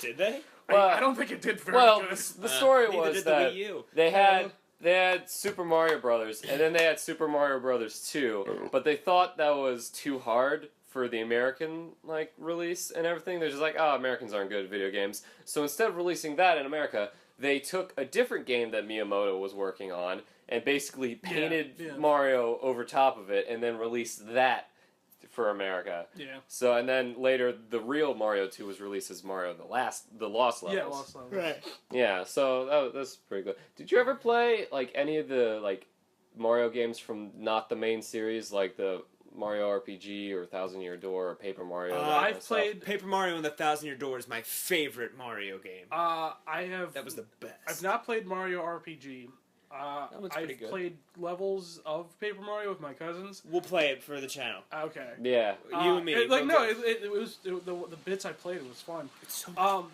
Did they? Well, I don't think it did very good. The story neither was did the that Wii U. they had Super Mario Brothers, and then they had Super Mario Brothers 2, but they thought that was too hard for the American release and everything. They're just Americans aren't good at video games. So instead of releasing that in America, they took a different game that Miyamoto was working on and basically painted Mario over top of it and then released that for America. Yeah. So, and then later the real Mario 2 was released as Mario the Lost Levels. Yeah, Lost Levels. Right. Yeah, so that's pretty good. Did you ever play any of the Mario games from not the main series, like the Mario RPG or Thousand Year Door or Paper Mario? I've played Paper Mario and the Thousand Year Door is my favorite Mario game. That was the best. I've not played Mario RPG. That one's pretty I've good. played levels of Paper Mario with my cousins. We'll play it for the channel. Okay. Yeah. You and me. The bits I played was fun. It's so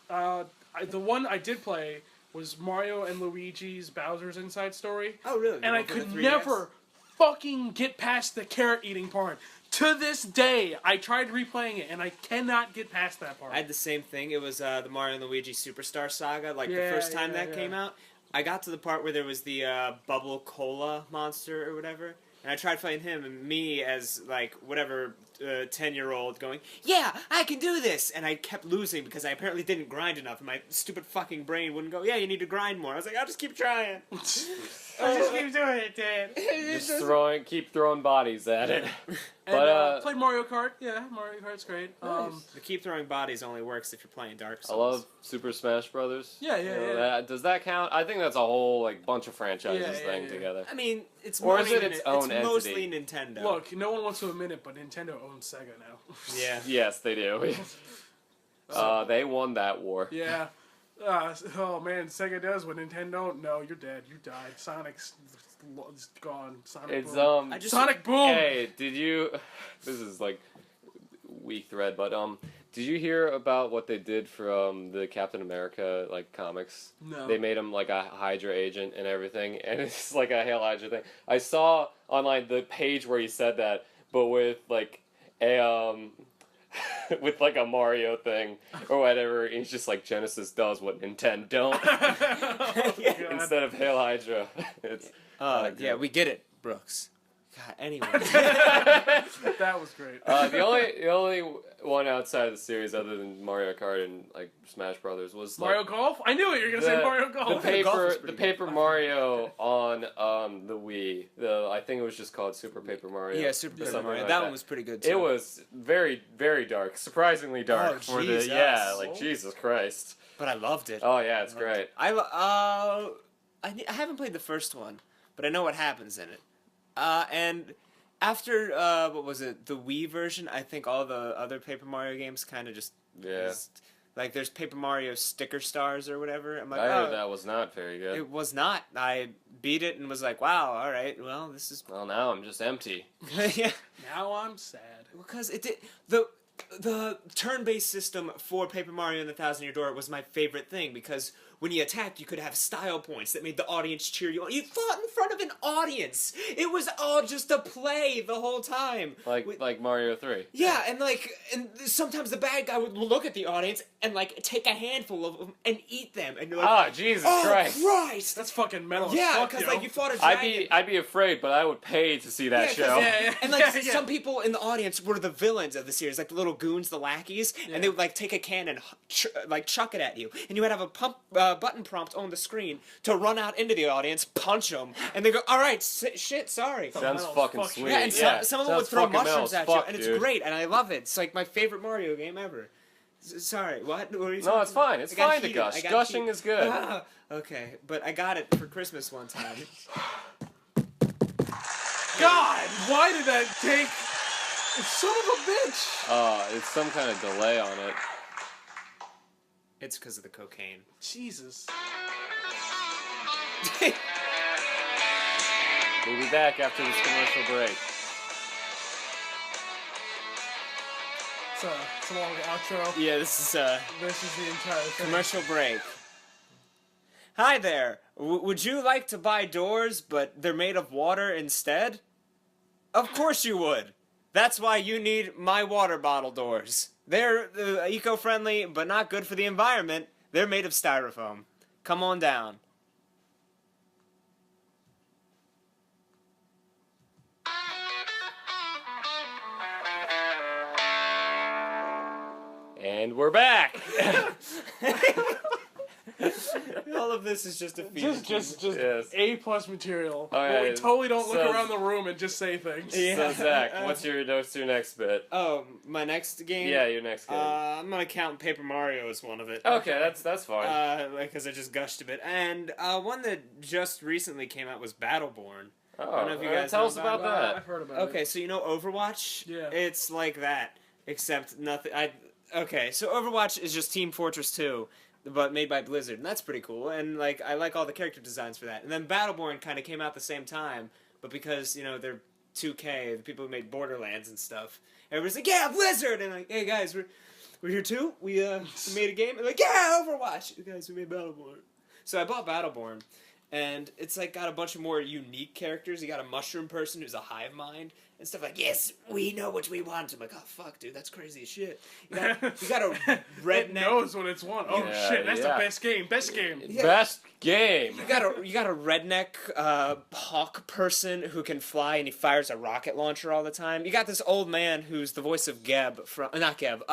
The one I did play was Mario and Luigi's Bowser's Inside Story. Oh, really? And I could never fucking get past the carrot eating part. To this day, I tried replaying it, and I cannot get past that part. I had the same thing. It was the Mario and Luigi Superstar Saga, the first time that came out. I got to the part where there was the Bubble Cola monster or whatever, And I tried playing him, and me as, like, whatever 10-year-old going, yeah, I can do this! And I kept losing because I apparently didn't grind enough, and my stupid fucking brain wouldn't go, yeah, you need to grind more. I was like, I'll just keep trying. I just keep doing it, Dad. Just keep throwing bodies at it. And played Mario Kart. Yeah, Mario Kart's great. The keep throwing bodies only works if you're playing Dark I Souls. love Super Smash Brothers. Yeah. Does that count? I think that's a whole like bunch of franchises Yeah. together. I mean, it's Or mostly, is it its own it's mostly entity? Nintendo. Look, no one wants to admit it, but Nintendo owns Sega now. Yeah. Yes, they do. They won that war. Yeah. Oh man, Sega does what Nintendo don't. No, you're dead. You died. Sonic's gone. Sonic It's Boom. Sonic Boom. Hey, did you? This is like weak thread, but did you hear about what they did for the Captain America like comics? No. They made him like a Hydra agent and everything, and it's like a Hail Hydra thing. I saw online the page where he said that, but with like a with like a Mario thing or whatever. He's just like Genesis does what Nintendo don't. Oh, Instead of Hail Hydra, it's Yeah, we get it, Brooks. God, anyway. that was great. the only one outside of the series other than Mario Kart and like Smash Brothers was Mario like, Golf? I knew it. You were gonna say Mario Golf. the Paper Mario on the Wii. I think it was just called Super Paper Mario. Yeah, Super Paper something Mario. like That one was pretty good too. It was very, very dark. Surprisingly dark Oh, for Jesus. Jesus Christ. But I loved it. Oh yeah, it's great. I haven't played the first one, but I know what happens in it. And after what was it, the Wii version? I think all the other Paper Mario games kind of just like there's Paper Mario Sticker Stars or whatever. I'm like, I heard that was not very good. It was not. I beat it and was like, wow, all right, well, this is. Well, now I'm just empty. Yeah. Now I'm sad. Because it did the turn-based system for Paper Mario and the Thousand Year Door was my favorite thing because when you attacked, you could have style points that made the audience cheer you on. You fought in front of an audience. It was all just a play the whole time. Like Mario 3. Yeah, and sometimes the bad guy would look at the audience and like take a handful of them and eat them. And you're like, Jesus oh, Christ! Christ! That's fucking metal. Yeah, because because like you fought a dragon. I'd be afraid, but I would pay to see that show. And like some people in the audience were the villains of the series, like the little goons, the lackeys, and they would like take a can and like chuck it at you, and you would have a button prompt on the screen to run out into the audience, punch them, and they go, "All right, shit, sorry." Sounds fucking sweet. Yeah, and some of them would throw mushrooms at you, and it's dude. great, and I love it. It's like my favorite Mario game ever. Sorry, what? What were you No, saying? it's fine. It's I got fine to heated. gush. I got Gushing heated. is good. Okay, but I got it for Christmas one time. God, why did that take? Son of a bitch! It's some kind of delay on it. It's because of the cocaine. Jesus. We'll be back after this commercial break. It's a long outro. Yeah, this is This is the entire thing. commercial break. Hi there. Would you like to buy doors, but they're made of water instead? Of course you would. That's why you need my water bottle doors. They're eco-friendly, but not good for the environment. They're made of styrofoam. Come on down. And we're back. All of this is just a feed. Just Yes. A+ material. Oh, yeah, Where we it totally don't look sounds- around the room and just say things. Yeah. So Zach, what's your next bit? Oh, my next game? Yeah, your next game. I'm gonna count Paper Mario as one of it. Okay, that's fine. Because I just gushed a bit. And one that just recently came out was Battleborn. I don't know if you guys tell know us about I've that. heard about Okay, so you know Overwatch? Yeah. It's like that, except nothing. Okay, so Overwatch is just Team Fortress 2, but made by Blizzard, and that's pretty cool. And like, I like all the character designs for that. And then Battleborn kind of came out the same time, but because they're 2K, the people who made Borderlands and stuff, everybody's like, "Yeah, Blizzard!" And like, "Hey guys, we're here too. We made a game." And like, "Yeah, Overwatch!" "Hey guys, we made Battleborn." So I bought Battleborn. And it's like got a bunch of more unique characters. You got a mushroom person who's a hive mind and stuff like, yes, we know what we want. I'm like, oh fuck, dude, that's crazy as shit. You got a redneck. It knows what it's want. Oh shit, that's the best game. Best game. Yeah. Best game. You got a redneck hawk person who can fly and he fires a rocket launcher all the time. You got this old man who's the voice of Geb from Sylvanas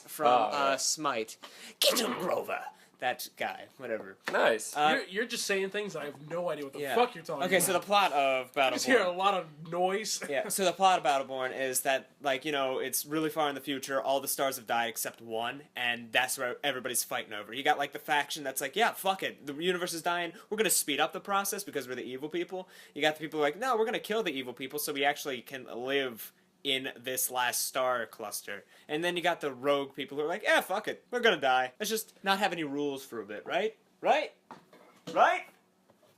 from Smite. Get him, Grover. That guy, whatever. Nice. You're just saying things I have no idea what the fuck you're talking about. Okay, so the plot of Battleborn. I just hear a lot of noise. Yeah, so the plot of Battleborn is that, like, you know, it's really far in the future, all the stars have died except one, and that's where everybody's fighting over. You got, like, the faction that's like, yeah, fuck it, the universe is dying, we're gonna speed up the process because we're the evil people. You got the people like, no, we're gonna kill the evil people so we actually can live in this last star cluster. And then you got the rogue people who are like, yeah, fuck it, we're gonna die. Let's just not have any rules for a bit, right? Right? Right?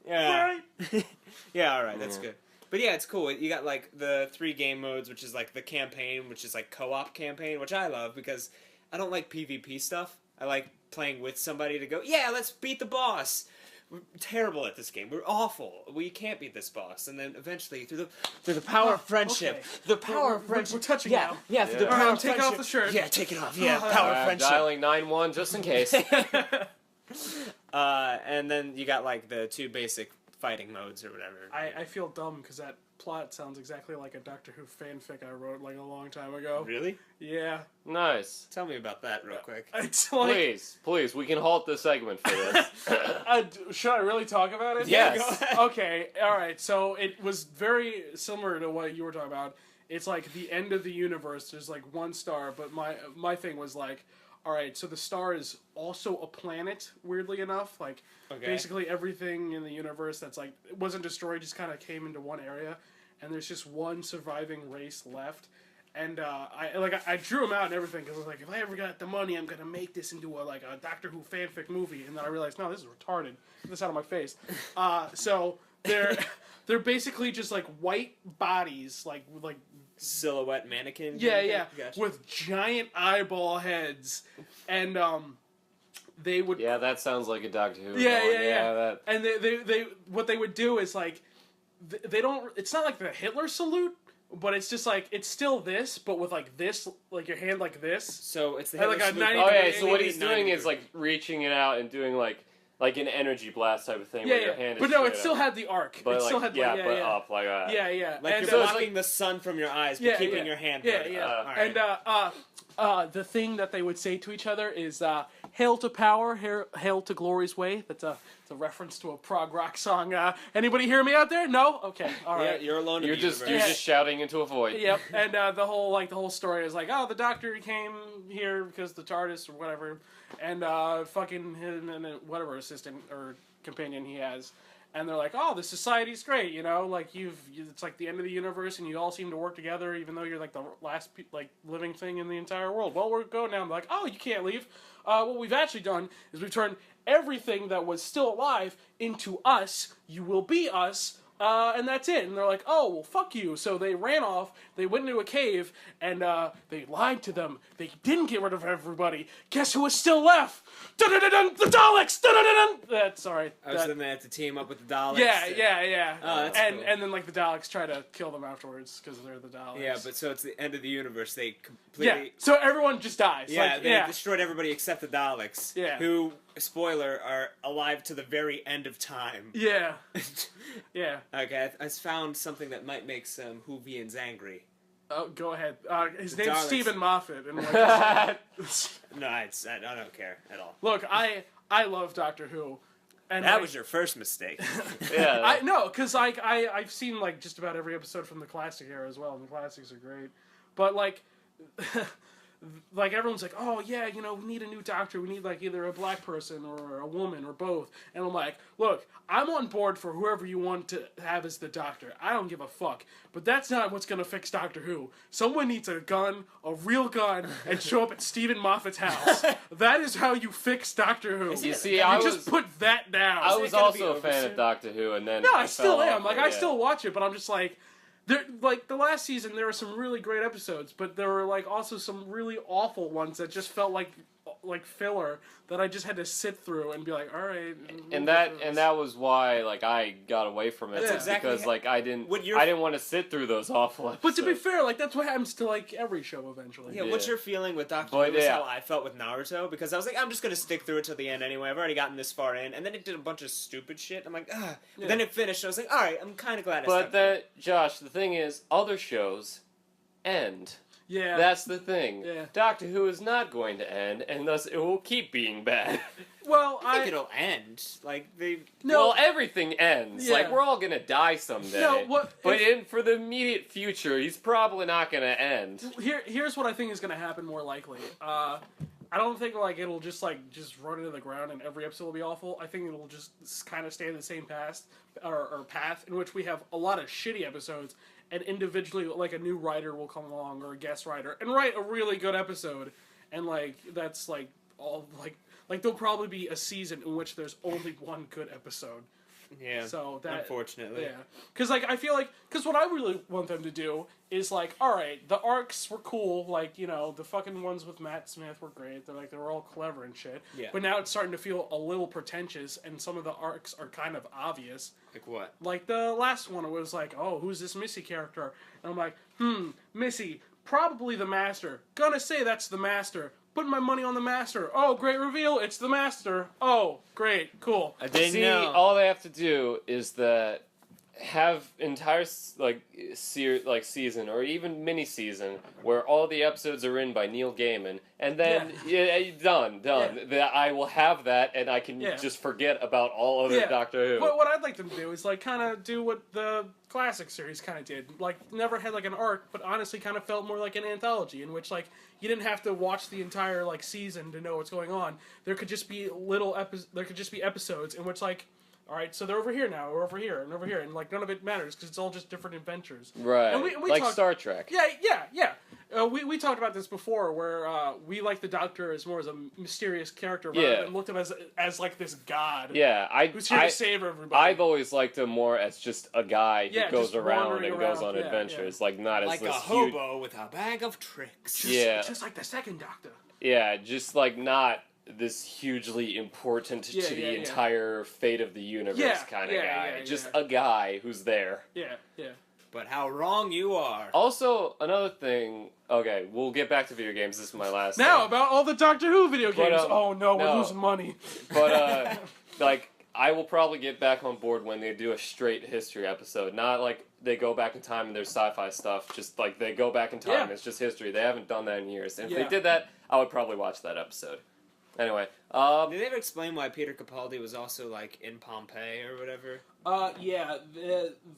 Yeah. Right. Yeah, alright, that's good. But yeah, it's cool. You got like the 3 game modes, which is like the campaign, which is like co-op campaign, which I love because I don't like PvP stuff. I like playing with somebody to go, yeah, let's beat the boss. We're terrible at this game. We're awful. We can't beat this boss. And then eventually, through the power of friendship, the power of friendship. We're touching now. Yeah, through the power of take friendship. off the shirt. Yeah, take it off. Yeah, power of friendship. Dialing 9-1 just in case. And then you got like the 2 basic fighting modes or whatever. I feel dumb because that plot sounds exactly like a Doctor Who fanfic I wrote like a long time ago. Really? Yeah. Nice. Tell me about that real quick. It's like, Please, we can halt the segment for this. should I really talk about it? Yes. Go ahead. Okay, alright, so it was very similar to what you were talking about. It's like the end of the universe, there's like one star, but my thing was like, alright, so the star is also a planet, weirdly enough. Like, basically everything in the universe that's like, it wasn't destroyed, just kind of came into one area, and there's just one surviving race left. And I drew them out and everything because I was like, if I ever got the money, I'm gonna make this into a Doctor Who fanfic movie. And then I realized, no, this is retarded. Get this out of my face. So they're basically just like white bodies, like silhouette mannequin. yeah, Gotcha. with giant eyeball heads, and they would Yeah, that sounds like a Doctor Who. yeah. That... And they what they would do is like they don't. It's not like the Hitler salute. But it's just like, it's still this, but with like this, like your hand like this. So it's the And like a 90 Oh yeah, degree- so what he's 90 doing degree. is like reaching it out and doing like an energy blast type of thing Yeah, where your yeah. hand is But no, it straight still up. had the arc. But It still like, had like, but up like that. Yeah. Like And you're so blocking the sun from your eyes, but Yeah, keeping yeah. your hand Yeah, right. yeah. Alright. And the thing that they would say to each other is "Hail to power, hail to glory's way." That's a reference to a prog rock song. Anybody hear me out there? No? Okay, all Yeah, right. you're alone You're in the just universe. shouting into a void. Yep. And the whole story is like, oh, the Doctor came here because the TARDIS or whatever, and fucking him and whatever assistant or companion he has. And they're like, oh, the society's great, you know, like it's like the end of the universe, and you all seem to work together, even though you're like the last living thing in the entire world. Well, we're going now. I'm like, oh, you can't leave. What we've actually done is we've turned everything that was still alive into us. You will be us. And that's it. And they're like, oh, well, fuck you. So they ran off, they went into a cave, and they lied to them. They didn't get rid of everybody. Guess who was still left? Dun-dun-dun-dun, the Daleks! Dun-dun-dun-dun! Sorry. So then they have to team up with the Daleks. Yeah. Oh, that's and cool. and then like the Daleks try to kill them afterwards because they're the Daleks. Yeah, but so it's the end of the universe. They yeah. completely... So everyone just dies. Yeah, like, they destroyed everybody except the Daleks. Yeah. Who, spoiler, are alive to the very end of time. Yeah. Yeah. Okay, I found something that might make some Whovians angry. Oh, go ahead. His The name's Daleks. Stephen Moffat. And like, No, I don't care at all. look, I love Doctor Who. And That like, was your first mistake. Yeah. I no, because I've seen like just about every episode from the classic era as well, and the classics are great. But like, like everyone's like, oh yeah, you know, we need a new Doctor. We need like either a black person or a woman or both. And I'm like, look, I'm on board for whoever you want to have as the Doctor. I don't give a fuck. But that's not what's gonna fix Doctor Who. Someone needs a gun, a real gun, and show up at Stephen Moffat's house. That is how you fix Doctor Who. You see, you I just was put that down. I it was gonna also be a fan over of Doctor Who, and then No, I fell still am. off Like, it, I yeah. still watch it, but I'm just like, there. Like the last season, there were some really great episodes, but there were like also some really awful ones that just felt like like filler that I just had to sit through and be like, all right. And that was why like I got away from it. That's exactly because like I didn't want to sit through those awful episodes. But to be fair, like that's what happens to like every show eventually. Yeah, what's your feeling with Doctor Who? Is how I felt with Naruto, because I was like, I'm just gonna stick through it till the end anyway. I've already gotten this far in, and then it did a bunch of stupid shit. I'm like, ugh. But then it finished. And I was like, all right, I'm kind of glad. Josh, the thing is, other shows end. Yeah. That's the thing. Yeah. Doctor Who is not going to end, and thus it will keep being bad. Well, I think it'll end. Like they. No, well, everything ends. Yeah. Like we're all gonna die someday. No, for the immediate future, he's probably not gonna end. Here's what I think is gonna happen more likely. I don't think like it'll just run into the ground and every episode will be awful. I think it'll just kind of stay in the same path in which we have a lot of shitty episodes, and individually like a new writer will come along or a guest writer and write a really good episode, and like that's like all like there'll probably be a season in which there's only one good episode. Yeah. So that, unfortunately. Yeah. Because like I feel like what I really want them to do is like, all right, the arcs were cool, like the fucking ones with Matt Smith were great. They were all clever and shit. Yeah. But now it's starting to feel a little pretentious, and some of the arcs are kind of obvious. Like what? Like the last one, it was like, oh, who's this Missy character? And I'm like, Missy, probably the Master. Gonna say that's the Master. Putting my money on the Master. Oh, great reveal! It's the Master. Oh, great, cool. I didn't know. All they have to do is have entire season or even mini season where all the episodes are written by Neil Gaiman, and then done. Yeah. That I will have that, and I can just forget about all other Doctor Who. But what I'd like them to do is like kind of do what the classic series kind of did. Like never had like an arc, but honestly kind of felt more like an anthology in which like you didn't have to watch the entire like season to know what's going on. There could just be episodes in which like, all right, so they're over here now, or over here, and over here, and like none of it matters because it's all just different adventures. Right. And we like talked, Star Trek. Yeah. We talked about this before, where we like the Doctor as more as a mysterious character, rather than looked at him as like this god. Yeah, who's here to save everybody. I've always liked him more as just a guy who goes around and goes on adventures, like not like as this a hobo with a bag of tricks. Just like the second Doctor. Yeah, just like not this hugely important to the entire fate of the universe kind of guy. Just a guy who's there. Yeah. But how wrong you are. Also, another thing. Okay, we'll get back to video games. This is my last. Now about all the Doctor Who video games. Oh no, we're losing money. But like, I will probably get back on board when they do a straight history episode. Not like they go back in time and there's sci-fi stuff. Just like they go back in time and it's just history. They haven't done that in years. And if they did that, I would probably watch that episode. Anyway, did they ever explain why Peter Capaldi was also like in Pompeii or whatever? Yeah,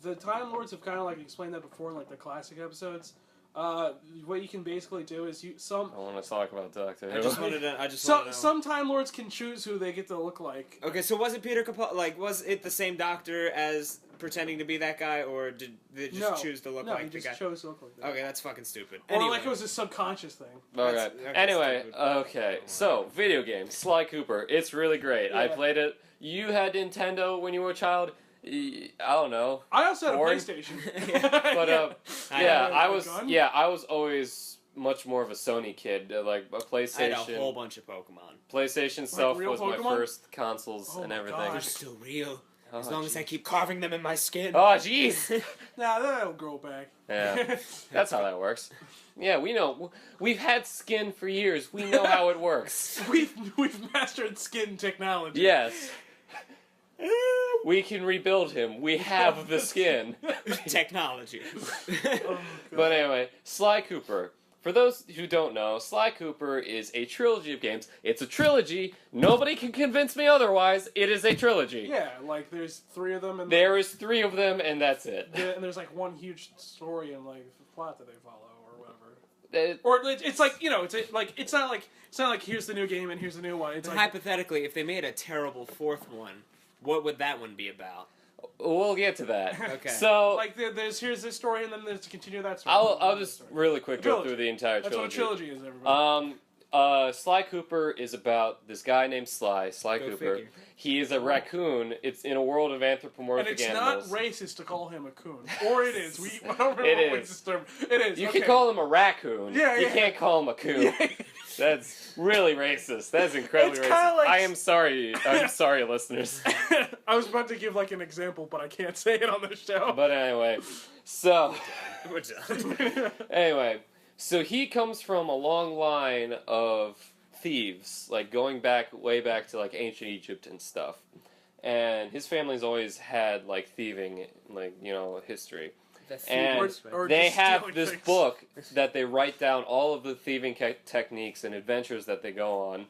the Time Lords have kind of like explained that before in like the classic episodes. What you can basically do is I want to talk about Doctor Who. I just wanted to. Some Time Lords can choose who they get to look like. Okay, so was it Peter Capaldi? Like, was it the same Doctor as pretending to be that guy, or did they just choose to look like the guy? No, he just chose to look like that. Okay, that's fucking stupid. Or like it was a subconscious thing. Okay. Anyway, so video games, Sly Cooper. It's really great. Yeah. I played it. You had Nintendo when you were a child. I don't know. I also had a PlayStation. But I was always much more of a Sony kid. Like a PlayStation. I had a whole bunch of Pokemon. PlayStation stuff was my first consoles and everything. God. They're still real. As long as I keep carving them in my skin. Oh, jeez. Nah, that'll grow back. Yeah, that's how that works. Yeah, we know. We've had skin for years. We know how it works. We've mastered skin technology. Yes. We can rebuild him. We have the skin. Technology. But anyway, Sly Cooper. For those who don't know, Sly Cooper is a trilogy of games. It's a trilogy. Nobody can convince me otherwise. It is a trilogy. Yeah, like there's 3 of them. And there is 3 of them, and that's it. And there's like one huge story and like plot that they follow or whatever. Or it's like it's not like here's the new game and here's the new one. It's like, hypothetically, if they made a terrible 4th one, what would that one be about? We'll get to that. Okay. So, like, here's this story, and then there's to continue that story. I'll just really quick go through the entire trilogy. That's what a trilogy is, everybody. Sly Cooper is about this guy named Sly Go Cooper. figure. He is a raccoon. It's in a world of anthropomorphic And it's animals. not racist to call him a coon. Or it is. I don't remember It what is. racist term. It is. You okay. can call him a raccoon. Yeah, You yeah. can't call him a coon. Yeah. That's really racist. That's incredibly It's kinda racist. like- I am sorry. I'm sorry, listeners. I was about to give like an example, but I can't say it on the show. But anyway, so We're done. anyway, so he comes from a long line of thieves, like going back way back to like ancient Egypt and stuff. And his family's always had like thieving, like, you know, history. And Or they just have stealing this things. book that they write down all of the thieving techniques and adventures that they go on,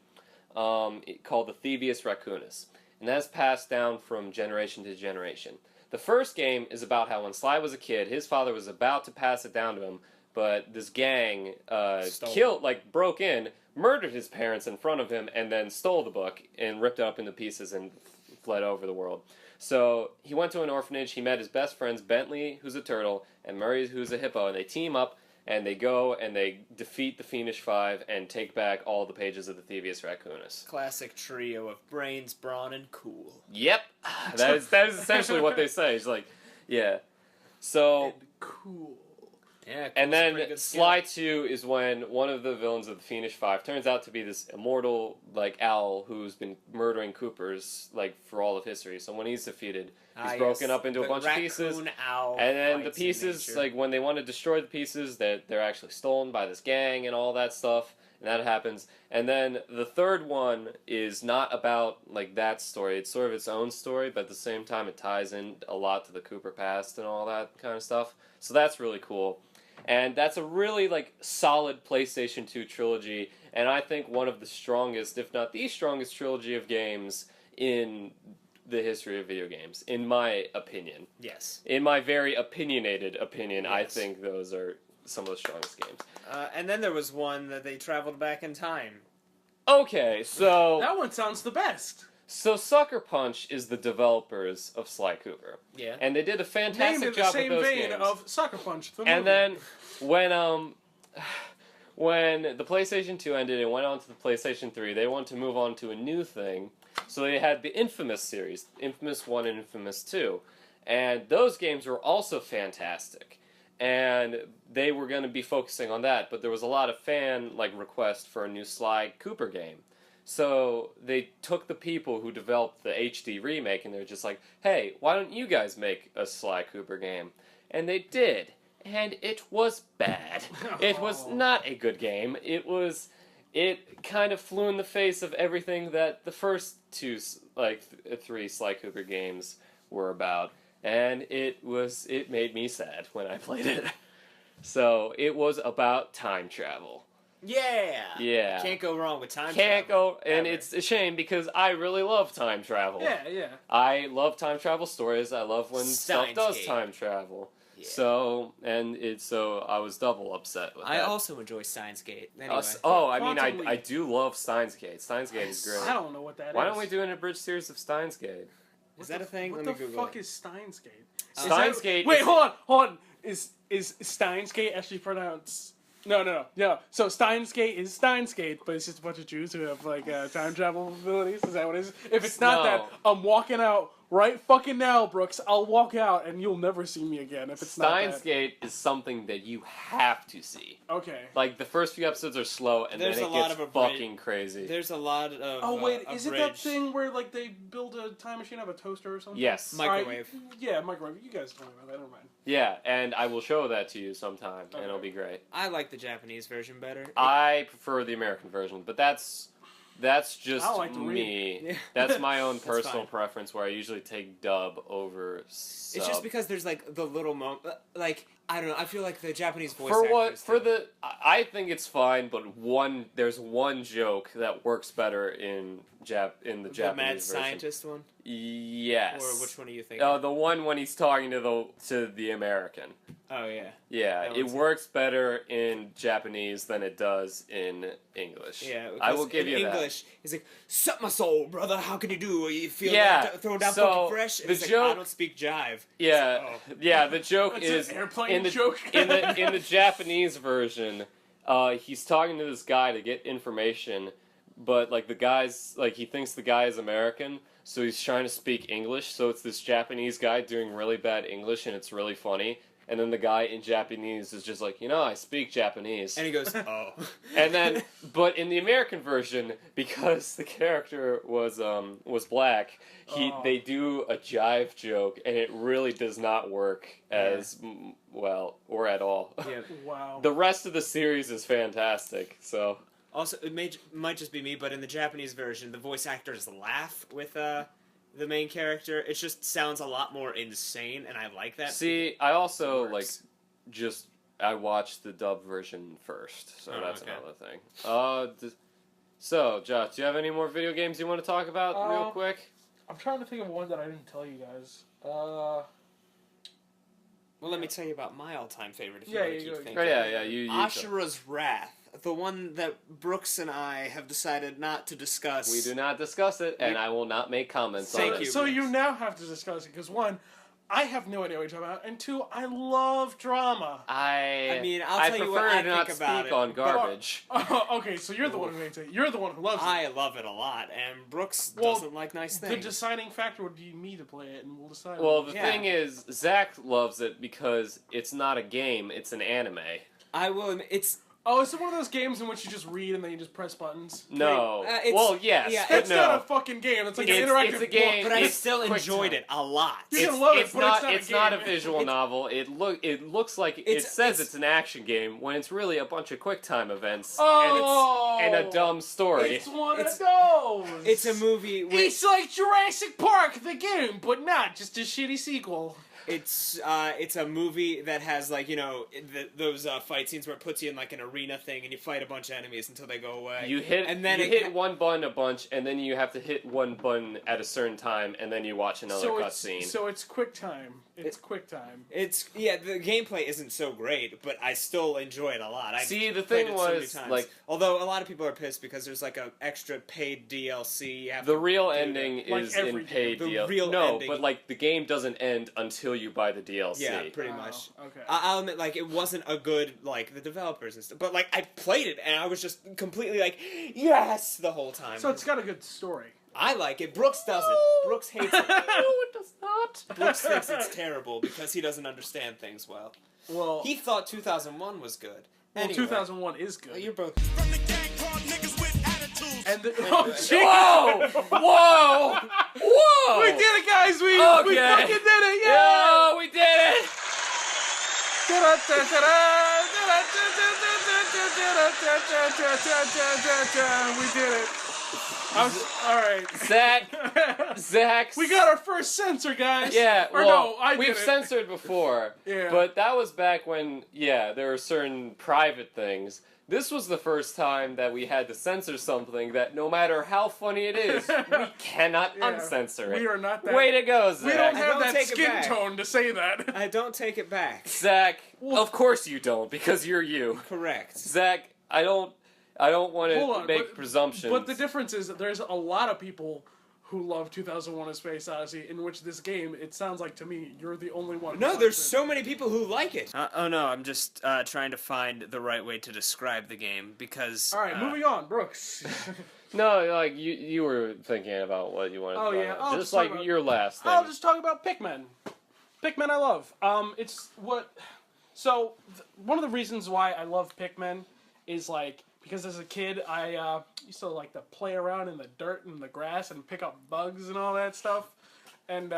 called the Thievius Raccoonus. And that's passed down from generation to generation. The first game is about how when Sly was a kid, his father was about to pass it down to him, but this gang broke in, murdered his parents in front of him, and then stole the book and ripped it up into pieces and fled over the world. So he went to an orphanage, he met his best friends, Bentley, who's a turtle, and Murray, who's a hippo, and they team up, and they go and they defeat the Fiendish Five and take back all the pages of the Thievius Raccoonus. Classic trio of brains, brawn, and cool. Yep! That is essentially what they say. It's like, yeah. So... Cool. Yeah, And cool's a then pretty good Sly 2 is when one of the villains of the Fiendish Five turns out to be this immortal, like, owl who's been murdering Coopers, like, for all of history. So when he's defeated, he's broken up into a bunch of pieces. Owl And then the fights in pieces, nature. like, when they want to destroy the pieces, they're actually stolen by this gang and all that stuff. And that happens. And then the third one is not about, like, that story. It's sort of its own story, but at the same time it ties in a lot to the Cooper past and all that kind of stuff. So that's really cool. And that's a really, like, solid PlayStation 2 trilogy, and I think one of the strongest, if not the strongest trilogy of games in the history of video games, in my opinion. Yes. In my very opinionated opinion, I Yes. think those are some of the strongest games. And then there was one that they traveled back in time. Okay, so... That one sounds the best. So Sucker Punch is the developers of Sly Cooper. Yeah. And they did a Named fantastic in the job same with those vein games. of Sucker Punch, the movie. And then when the PlayStation 2 ended and went on to the PlayStation 3, they wanted to move on to a new thing. So they had the Infamous series, Infamous 1 and Infamous 2. And those games were also fantastic. And they were going to be focusing on that, but there was a lot of fan request for a new Sly Cooper game. So they took the people who developed the HD remake and they're just like, hey, why don't you guys make a Sly Cooper game? And they did. And it was bad. It was not a good game. It kind of flew in the face of everything that the first two, three Sly Cooper games were about. And it made me sad when I played it. So it was about time travel. Yeah. Yeah. Can't go wrong with time Can't travel. go, and ever. It's a shame because I really love time travel. Yeah. I love time travel stories. I love when stuff Steins does Gate. time travel. Yeah. So I was double upset with I that. also enjoy Steins Gate. Anyway. Quantum I Leap. do love Steins Gate. Steins Gate is great. I don't know what that is. Why don't we do an abridged series of Steins Gate? Is that a thing? What Let me the Google fuck it. is Steins Gate? Steins Gate. Wait, is- hold on. Is Steins Gate actually pronounced? No. So Steins Gate is Steins Gate, but it's just a bunch of Jews who have time travel abilities. Is that what it is? If it's not No. that, I'm walking out right fucking now, Brooks. I'll walk out and you'll never see me again. If it's not Steins that. Gate is something that you have to see. Okay. Like the first few episodes are slow, and There's then a it lot gets of abridged- fucking crazy. There's a lot of. Oh wait, is it that abridged- thing where they build a time machine out of a toaster or something? Yes. Microwave. Alright, yeah, microwave. You guys don't know about that. Never mind. Yeah, and I will show that to you sometime, and it'll Okay. be great. I like the Japanese version better. I prefer the American version, but that's just I like to me. read. That's my own That's personal fine. preference, where I usually take dub over sub. It's just because there's the little moment, I don't know. I feel like the Japanese voice I think it's fine, but there's one joke that works better in the the mad Japanese version. scientist one, Yes. or which one are you thinking? The one when he's talking to the American. Oh yeah. Yeah, That it one's- works better in Japanese than it does in English. Yeah, I will because give in you English, he's like, "Sup my soul, brother. How can you do? You feel Yeah, throwing down so fucking fresh?" And the he's joke- like, "I don't speak jive." that. Yeah, Oh. yeah. The joke That's is an airplane in the joke. in the Japanese version. he's talking to this guy to get information, but like the guy's like he thinks the guy is American, so he's trying to speak English. So it's this Japanese guy doing really bad English, and it's really funny. And then the guy in Japanese is just like, I speak Japanese. And he goes, oh. And then, but in the American version, because the character was black, they do a jive joke, and it really does not work as well or at all. Yeah. Wow. The rest of the series is fantastic. So Also, might just be me, but in the Japanese version, the voice actors laugh with the main character. It just sounds a lot more insane, and I like that. see, I also I watched the dub version first, so that's okay. another thing. So Josh, do you have any more video games you want to talk about real quick? I'm trying to think of one that I didn't tell you guys. Well, let me tell you about my all-time favorite. If Yeah, you you want to go. keep thinking. Oh yeah, you. Ashura's Wrath, the one that Brooks and I have decided not to discuss. We do not discuss it, and I will not make comments on Thank it. you. So you now have to discuss it because one, I have no idea what you're talking about, and two, I love drama. I mean, I'll tell you what I prefer to not think about speak it. on garbage. Okay, so you're the one who hates it. You're the one who loves it. I love it a lot, and Brooks Well, doesn't like nice The things. deciding factor would be me to play it, and we'll decide. Well, the Yeah. thing is, Zach loves it because it's not a game; it's an anime. I will admit, it's Is it one of those games in which you just read and then you just press buttons? No. it's- Well, yes, yeah, but It's no. not a fucking game. It's like an It's- interactive it's a game. book. but I It's still quick enjoyed time. it a lot. You can love it, it's but not. it's not a game. visual novel. It looks like it says it's an action game when it's really a bunch of QuickTime events and a dumb story. It's one It's- of those. It's a movie with It's like Jurassic Park, the game, but not just a shitty sequel. it's a movie that has those fight scenes where it puts you in like an arena thing and you fight a bunch of enemies until they go away. You hit and then you it hit one button a bunch, and then you have to hit one button at a certain time, and then you watch another cutscene. So it's quick time. It's quick time. It's the gameplay isn't so great, but I still enjoy it a lot. See, the played thing it so many was, times. like- although a lot of people are pissed because there's like a extra paid DLC. You have The to real do ending Like is every in paid game. The DLC. real No, ending- but like the game doesn't end until you buy the DLC. Yeah, pretty Oh, much. okay. I'll admit, like, it wasn't a good, like, the developers and stuff. But, like, I played it, and I was just completely, like, yes, the whole time. So it's got a good story. I like it. Brooks doesn't. Brooks hates it. No, it does not. Brooks thinks it's terrible because he doesn't understand things well. Well, He thought 2001 was good. well Anyway, 2001 is good. You're both... From the gang called niggas with attitudes. And the, Whoa! Whoa! Whoa! we did it, guys! We Okay. fucking did it! Yeah! Yeah, we did it! We did it. All right. Zach. We got our first censor, guys. Yeah, Or well, no, I did we've it. censored before. Yeah. But that was back when, there were certain private things. This was the first time that we had to censor something that no matter how funny it is, we cannot Yeah. uncensor it. We are not that. Way to go, Zach. We don't I have don't that take it skin back. tone to say that. I don't take it back. Zach, of course you don't, because you're you. Correct. Zach, I don't want Hold to on, make but- presumptions. But the difference is that there's a lot of people who love 2001: A Space Odyssey, in which this game, it sounds like to me, you're the only one. who No, likes there's it. so many people who like it. Oh no, I'm just trying to find the right way to describe the game because. All right, moving on, Brooks. No, like you were thinking about what you wanted Oh, to talk yeah, about. I'll Just just talk like about- your last thing. I'll just talk about Pikmin. Pikmin, I love. It's what. So one of the reasons why I love Pikmin is like because as a kid I used to like to play around in the dirt and the grass and pick up bugs and all that stuff, and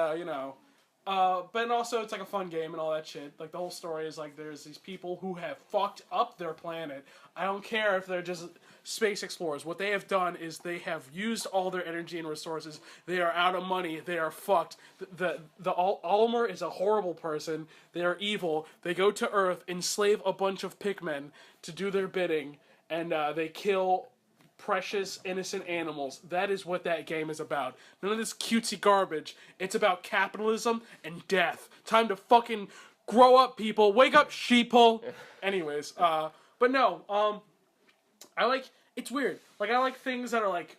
but also it's like a fun game and all that shit. Like the whole story is like there's these people who have fucked up their planet. I don't care if they're just space explorers. What they have done is they have used all their energy and resources. They are out of money. They are fucked. The Olimer is a horrible person. They are evil. They go to Earth, enslave a bunch of Pikmin to do their bidding, and they kill precious, innocent animals. That is what that game is about. None of this cutesy garbage. It's about capitalism and death. Time to fucking grow up, people. Wake up, sheeple. Anyways, but no, I like, it's weird. Like, I like things that are, like,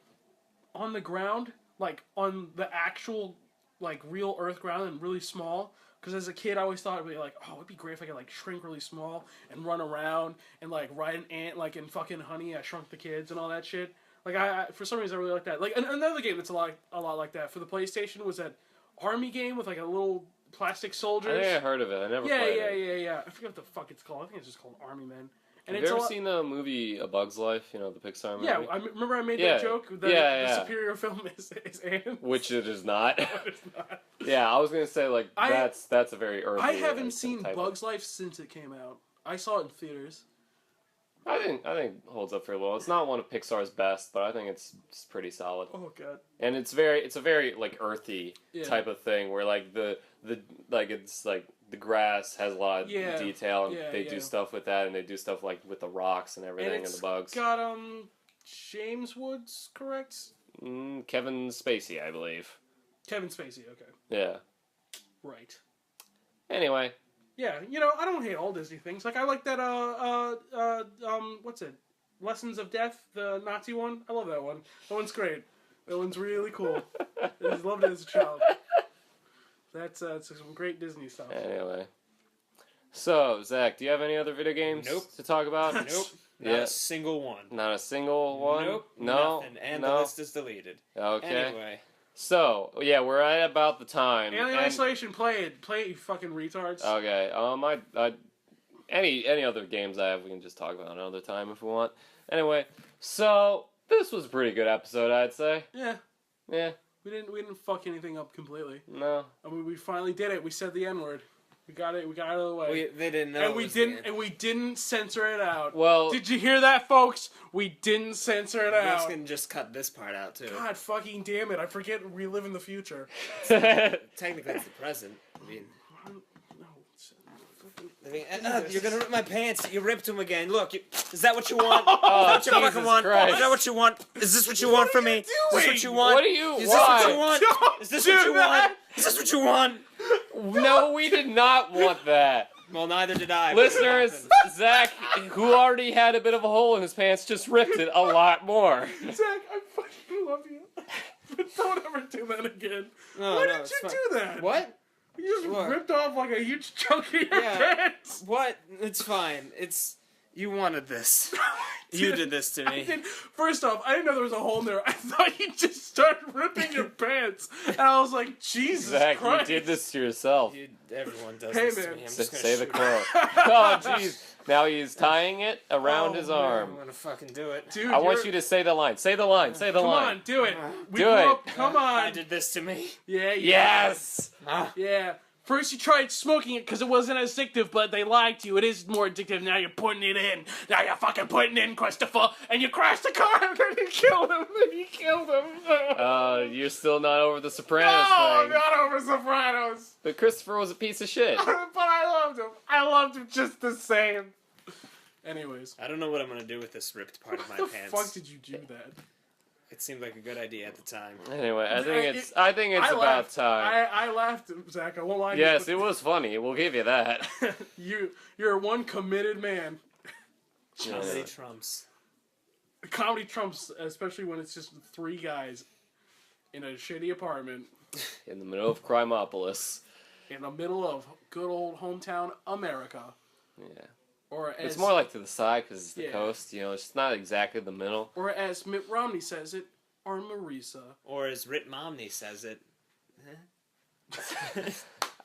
on the ground, like, on the actual, like, real Earth ground and really small. Because as a kid, I always thought it'd be like, oh, it'd be great if I could like shrink really small and run around and like ride an ant like in fucking Honey, I Shrunk the Kids and all that shit. Like I for some reason I really like that. Like another game that's a lot like that for the PlayStation was that army game with like a little plastic soldiers. I think I heard of it. I never played it. Yeah. I forget what the fuck it's called. I think it's just called Army Men. And Have you ever seen the movie A Bug's Life? You know, the Pixar movie? Yeah, remember I made that joke? That the superior film is ants? Which it is not. No, it's not. Yeah, I was going to say, like, that's a very earthy... I haven't seen Bug's Life since it came out. I saw it in theaters. I think it holds up very well. It's not one of Pixar's best, but I think it's pretty solid. Oh god. And it's a very like earthy type of thing where like the it's like the grass has a lot of detail and they do stuff with that, and they do stuff like with the rocks and everything and the bugs. Got James Woods, correct? Kevin Spacey, I believe. Kevin Spacey, okay. Yeah. Right. Anyway. Yeah, I don't hate all Disney things. Like, I like that, what's it? Lessons of Death, the Nazi one. I love that one. That one's great. That one's really cool. I just loved it as a child. That's some great Disney stuff. Anyway. So, Zach, do you have any other video games to talk about? Nope. Not a single one. Not a single one? Nope. No? Nothing. And the list is deleted. Okay. Anyway. So, yeah, we're at about the time. Alien Isolation, play it, you fucking retards. Okay, any other games I have, we can just talk about another time if we want. Anyway, so this was a pretty good episode, I'd say. Yeah. Yeah. We didn't fuck anything up completely. No. I mean, we finally did it. We said the N-word. We got it. We got it out of the way. They didn't know. And we didn't censor it out. Well, did you hear that, folks? We didn't censor it out. You can just cut this part out too. God fucking damn it! I forget we live in the future. Technically, it's the present. I mean, you're gonna rip my pants. You ripped them again. Look, is that what you want? Is that what you fucking want? Is that what you want? Is this what you want from me? Is this what you want? What do you Is this what you want? Is this what you want? Is this what you want? No, we did not want that. Well, neither did I. Listeners, Zach, who already had a bit of a hole in his pants, just ripped it a lot more. Zach, I fucking love you. But don't ever do that again. Why did you do that? What? You just ripped off like a huge chunk of your pants. What? It's fine. You wanted this. You did this to me. First off, I didn't know there was a hole in there. I thought you just started ripping your pants. And I was like, Jesus Zach, Christ. you did this to yourself. Everyone does Hey, this man. to me. I'm just gonna Say the shoot quote. Oh, jeez. Now he's tying it around his it. arm. I'm gonna fucking do it. Dude, I want you to say the line. Say the line. Say the Come line. on, do it. We Do grew it. up. Come on. You did this to me. Yeah. Yes! Yeah. First you tried smoking it because it wasn't as addictive, but they lied to you. It is more addictive. Now you're putting it in. Now you're fucking putting it in, Christopher. And you crashed the car and then you killed him. You're still not over the Sopranos No, I'm thing. not over Sopranos. But Christopher was a piece of shit. But I loved him. I loved him just the same. Anyways. I don't know what I'm gonna do with this ripped part of my How the pants. fuck did you do that? It seemed like a good idea at the time. Anyway, I think it's about laughed. time. I laughed, Zach. I won't lie to Yes, you. it was funny. We'll give you that. You're one committed man. Comedy trumps. Comedy trumps, especially when it's just three guys in a shitty apartment In the middle of Crimopolis. in the middle of good old hometown America. Yeah. Or as, It's more like to the side because it's the Yeah. coast. You know, it's not exactly the middle. or as Mitt Romney says it, or Marisa. Or as Rit Momney says it.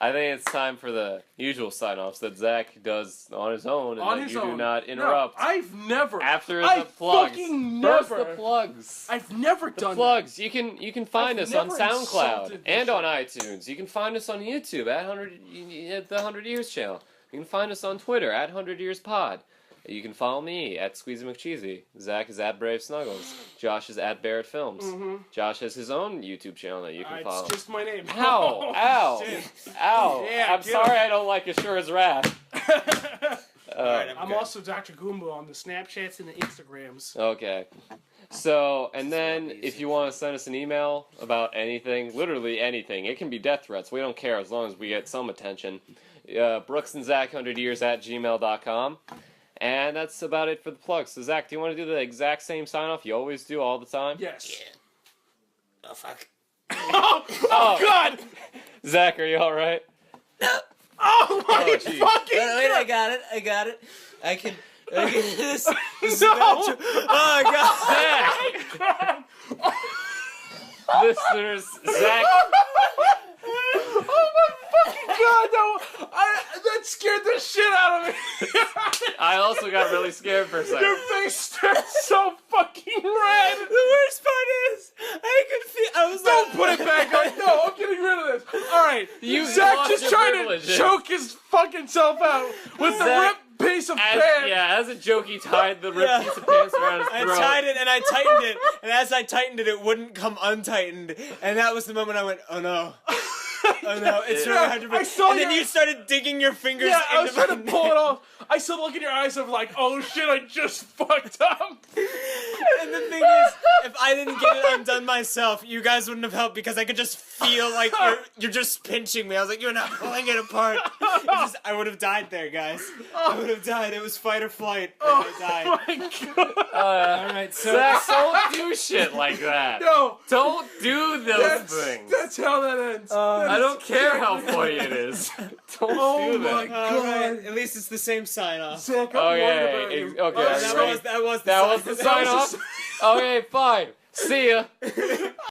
I think it's time for the usual sign-offs that Zach does on his own and On that his you own. do not interrupt. No, I've never. After I the plugs. fucking First never. the plugs. I've never The done plugs. You can find I've us on never SoundCloud insulted and this on iTunes. You can find us on YouTube at the 100 Years channel. You can find us on Twitter at 100 Years Pod. You can follow me at Squeezy McCheesy. Zach is at Brave Snuggles. Josh is at Barrett Films. Josh has his own YouTube channel that you can follow. It's just my name. Ow! Oh, Ow! shit. Ow! Yeah, I'm get sorry him. I don't like Assure's Wrath. Alright, I'm good. also Dr. Goomba on the Snapchats and the Instagrams. Okay. So, and then easy. if you want to send us an email about anything, literally anything, it can be death threats. We don't care as long as we get some attention. Brooks and Zach 100 years at gmail.com. And that's about it for the plugs. So, Zach, do you want to do the exact same sign-off you always do all the time? Yes. Oh, fuck. Oh, God! Zach, are you alright? Oh my jeez. fucking Wait, god! I got it. I can this is No. about to- Oh god. Zach! Listeners, Zach. Oh my fucking god! No, that scared the shit out of me. I also got really scared for a second. Your face turned so fucking red. The worst part is I could feel. I was Don't like, put it back on. No, I'm getting rid of this. All right, You Zach lost just your trying privileges. to choke his fucking self out with the Zach, ripped piece of As, pants. yeah, as a joke, he tied the ripped Yeah. piece of pants around his I throat. tied it and I tightened it, and as I tightened it, it wouldn't come untightened, and that was the moment I went, oh no. Oh no, it's really hard to breathe. I saw And then your- you started digging your fingers Yeah, I was into trying my to pull neck. it off. I still look in your eyes of like, oh shit, I just fucked up. And the thing is, if I didn't get it undone myself, you guys wouldn't have helped because I could just feel like you're just pinching me. I was like, you're not pulling it apart. I would have died there, guys. I would have died. It was fight or flight. And I died. Oh my god. Alright, so Zach, don't do shit like that. No, Don't do those things. that's how that ends. I don't care how funny it is. Don't Oh do my that. god. alright, at least it's the same sign off. Zach, I'm Okay, worried about you. okay, I'm are you so- ready? That was the That sign. was the sign off? Okay, fine. See ya.